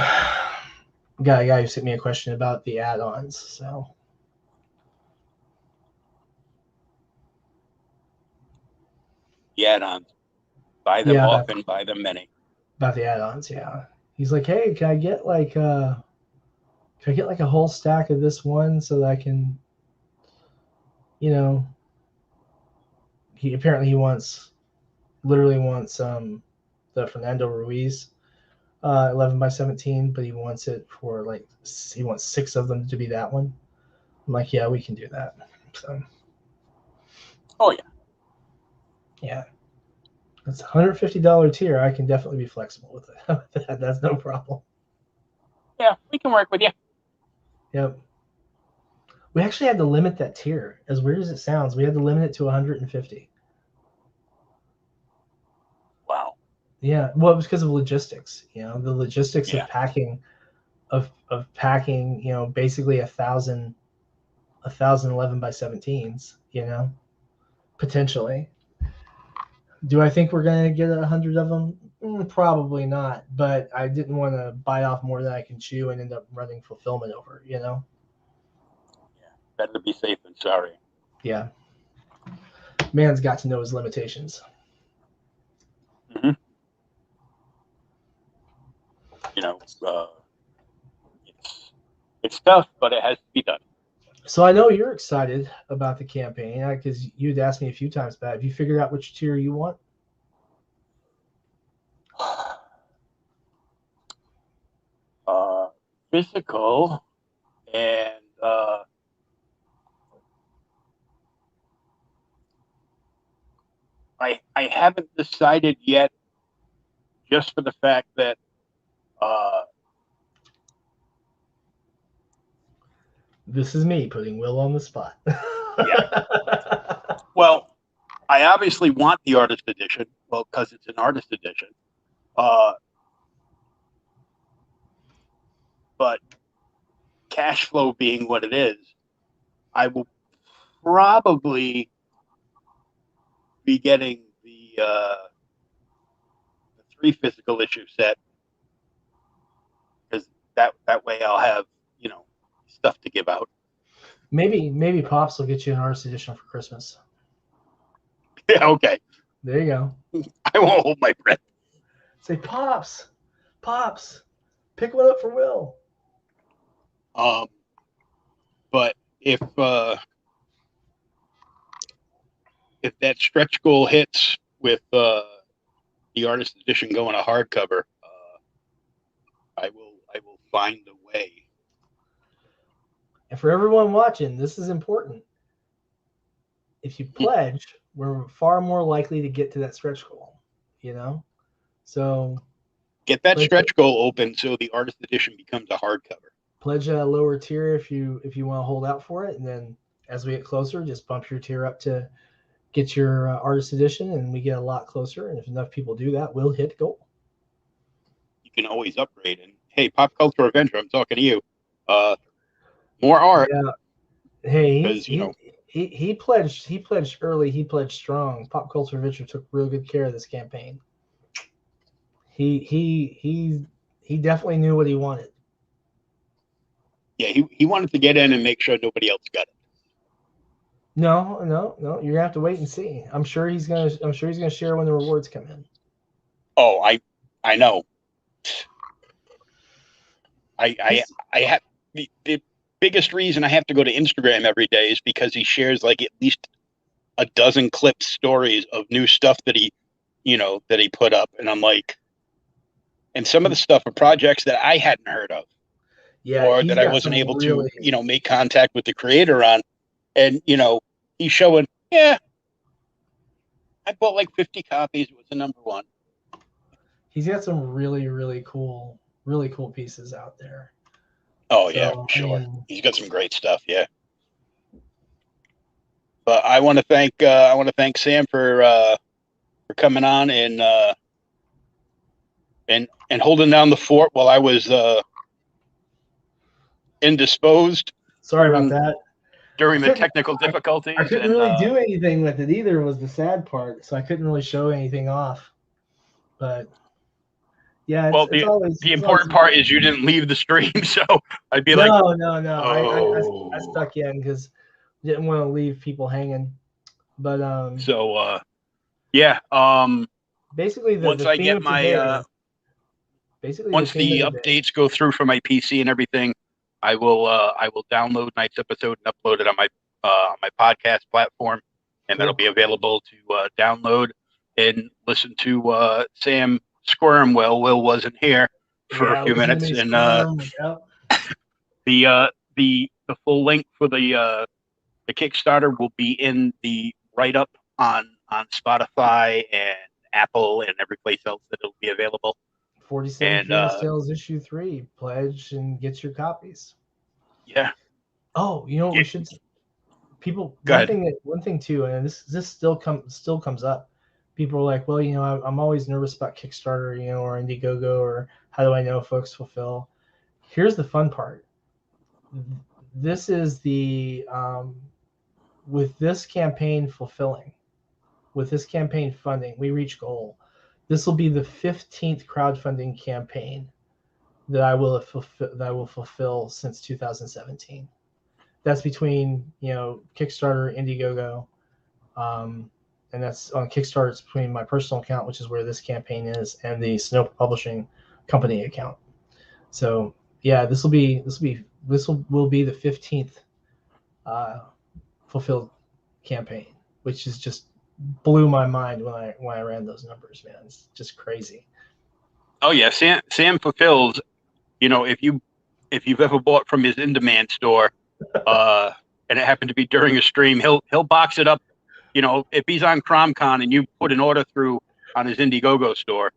got a guy who sent me a question about the add-ons. So, The add-ons. Buy them often, buy them many. About the add-ons, yeah. He's like, hey, can I get like a whole stack of this one so that I can, you know, he literally wants the Fernando Ruiz 11 by 17, but he wants it for like he wants 6 of them to be that one. I'm like, yeah, we can do that. So. Oh yeah. Yeah. It's $150 tier. I can definitely be flexible with it. That's no problem. Yeah, we can work with you. Yep. We actually had to limit that tier. As weird as it sounds, we had to limit it to 150. Wow. Yeah. Well, it was because of logistics. You know, the logistics Yeah. of packing, you know, basically 1,000 11 by 17s, you know, potentially. Do I think we're going to get 100 of them? Probably not. But I didn't want to bite off more than I can chew and end up running fulfillment over, you know? Yeah. Better to be safe than sorry. Yeah. Man's got to know his limitations. Mm-hmm. You know, it's tough, but it has to be done. So I know you're excited about the campaign because you'd asked me a few times, but have you figured out which tier you want? Physical and I haven't decided yet, just for the fact that this is me putting Will on the spot. Yeah. Well, I obviously want the artist edition, well, because it's an artist edition. But cash flow being what it is, I will probably be getting the 3 physical issue set, because that way I'll have, you know, stuff to give out. Maybe Pops will get you an artist edition for Christmas. Yeah, okay. There you go. I won't hold my breath. Say, Pops, pick one up for Will. But if that stretch goal hits with the artist edition going to hardcover, I will find a way. And for everyone watching, this is important. If you pledge, we're far more likely to get to that stretch goal, you know? So get that stretch goal open so the artist edition becomes a hardcover. Pledge a lower tier if you want to hold out for it, and then as we get closer, just bump your tier up to get your artist edition, and we get a lot closer. And if enough people do that, we'll hit goal. You can always upgrade. And hey, Pop Culture Avenger, I'm talking to you. More art. Yeah. Hey, he pledged early. He pledged strong. Pop Culture Adventure took real good care of this campaign. He definitely knew what he wanted. Yeah, he wanted to get in and make sure nobody else got it. No. You're gonna have to wait and see. I'm sure he's gonna share when the rewards come in. Oh, I know. I have the biggest reason I have to go to Instagram every day is because he shares like at least a dozen clip stories of new stuff that he put up, and I'm like, and some of the stuff are projects that I hadn't heard of, or that I wasn't able to make contact with the creator on, and he's showing, yeah, I bought like 50 copies. It was the number one. He's got some really cool pieces out there. Oh, so, yeah, for sure. I mean, he's got some great stuff, yeah. But I want to thank Sam for coming on and holding down the fort while I was indisposed. Sorry about that. During the technical difficulties. I couldn't really do anything with it either, was the sad part. So I couldn't really show anything off. But yeah, the important part is you didn't leave the stream, so I'd be like, no. Oh. I stuck in because I didn't want to leave people hanging. But yeah. Basically, once I get my Basically, once the theme the of the day. updates go through for my PC and everything, I will download tonight's episode and upload it on my podcast platform, and that'll Cool. be available to download and listen to Sam squirm. Well, Will wasn't here for a few listen to minutes, me and squirm. Yep. the full link for the Kickstarter will be in the write up on Spotify and Apple and every place else that it'll be available. 47 And Furious Tales issue 3. Pledge and get your copies. yeah, Oh, you know what Yeah. we should people Go one ahead. thing too, and this still comes up. People are like, well, I'm always nervous about Kickstarter, or Indiegogo, or how do I know folks fulfill? Here's the fun part. This is the with this campaign fulfilling, with this campaign funding, we reach goal. This will be the 15th crowdfunding campaign that I will fulfill since 2017. That's between Kickstarter, Indiegogo, and that's on Kickstarter. It's between my personal account, which is where this campaign is, and the Snow Publishing Company account. So yeah, this will be the 15th fulfilled campaign, which is just blew my mind when I ran those numbers, man. It's just crazy. Oh yeah, Sam fulfills. If you've ever bought from his in-demand store, and it happened to be during a stream, he'll box it up. If he's on CromCon and you put an order through on his Indiegogo store,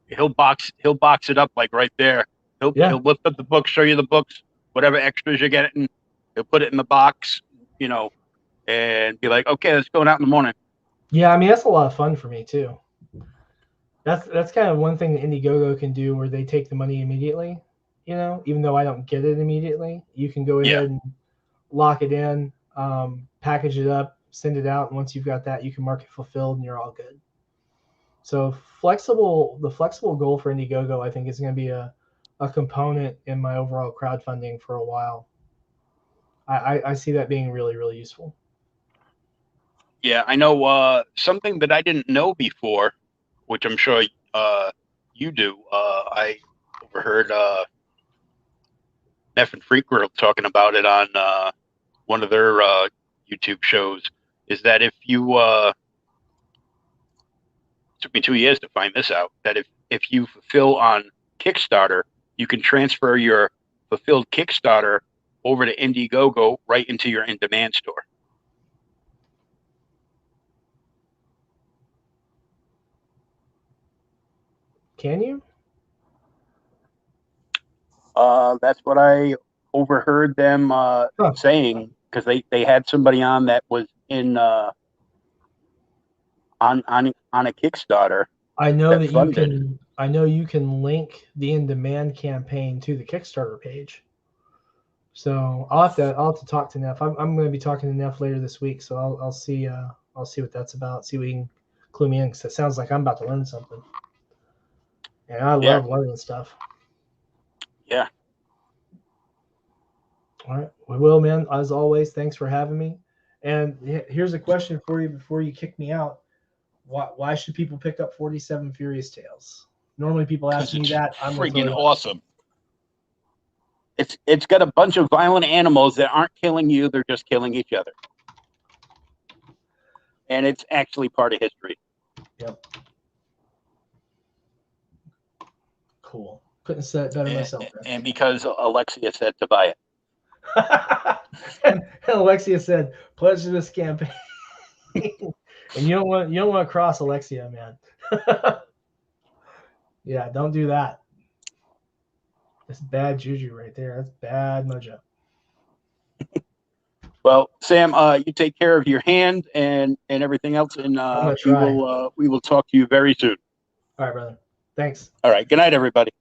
he'll box it up like right there. He'll lift up the book, show you the books, whatever extras you're getting. He'll put it in the box, and be like, okay, let's go out in the morning. Yeah, I mean that's a lot of fun for me too. That's kind of one thing that Indiegogo can do, where they take the money immediately. Even though I don't get it immediately, you can go ahead and lock it in, package it up, send it out, and once you've got that, you can mark it fulfilled, and you're all good. So the flexible goal for Indiegogo, I think, is going to be a component in my overall crowdfunding for a while. I see that being really, really useful. Yeah, I know something that I didn't know before, which I'm sure you do. I overheard Neff and Freak World talking about it on one of their YouTube shows. Is that if you took me 2 years to find this out, that if you fulfill on Kickstarter, you can transfer your fulfilled Kickstarter over to Indiegogo right into your in-demand store. Can you? That's what I overheard them saying, because they had somebody on that was in on a Kickstarter. I know that you can. I know you can link the in-demand campaign to the Kickstarter page. So I'll have to talk to Neff. I'm going to be talking to Neff later this week, so I'll see what that's about. See if we can clue me in, because it sounds like I'm about to learn something. And I love learning stuff. Yeah. All right. We will, man. As always, thanks for having me. And here's a question for you before you kick me out. Why should people pick up 47 Furious Tales? Normally people ask me that. I'm freaking awesome. It's got a bunch of violent animals that aren't killing you. They're just killing each other. And it's actually part of history. Yep. Cool. Couldn't say it better myself. And because Alexia said to buy it. and Alexia said, pledge to this campaign. And you don't want to cross Alexia, man. Yeah, don't do that. That's bad juju right there. That's bad mojo. Well, Sam, you take care of your hand and everything else, and we will talk to you very soon. All right, brother. Thanks. All right. Good night, everybody.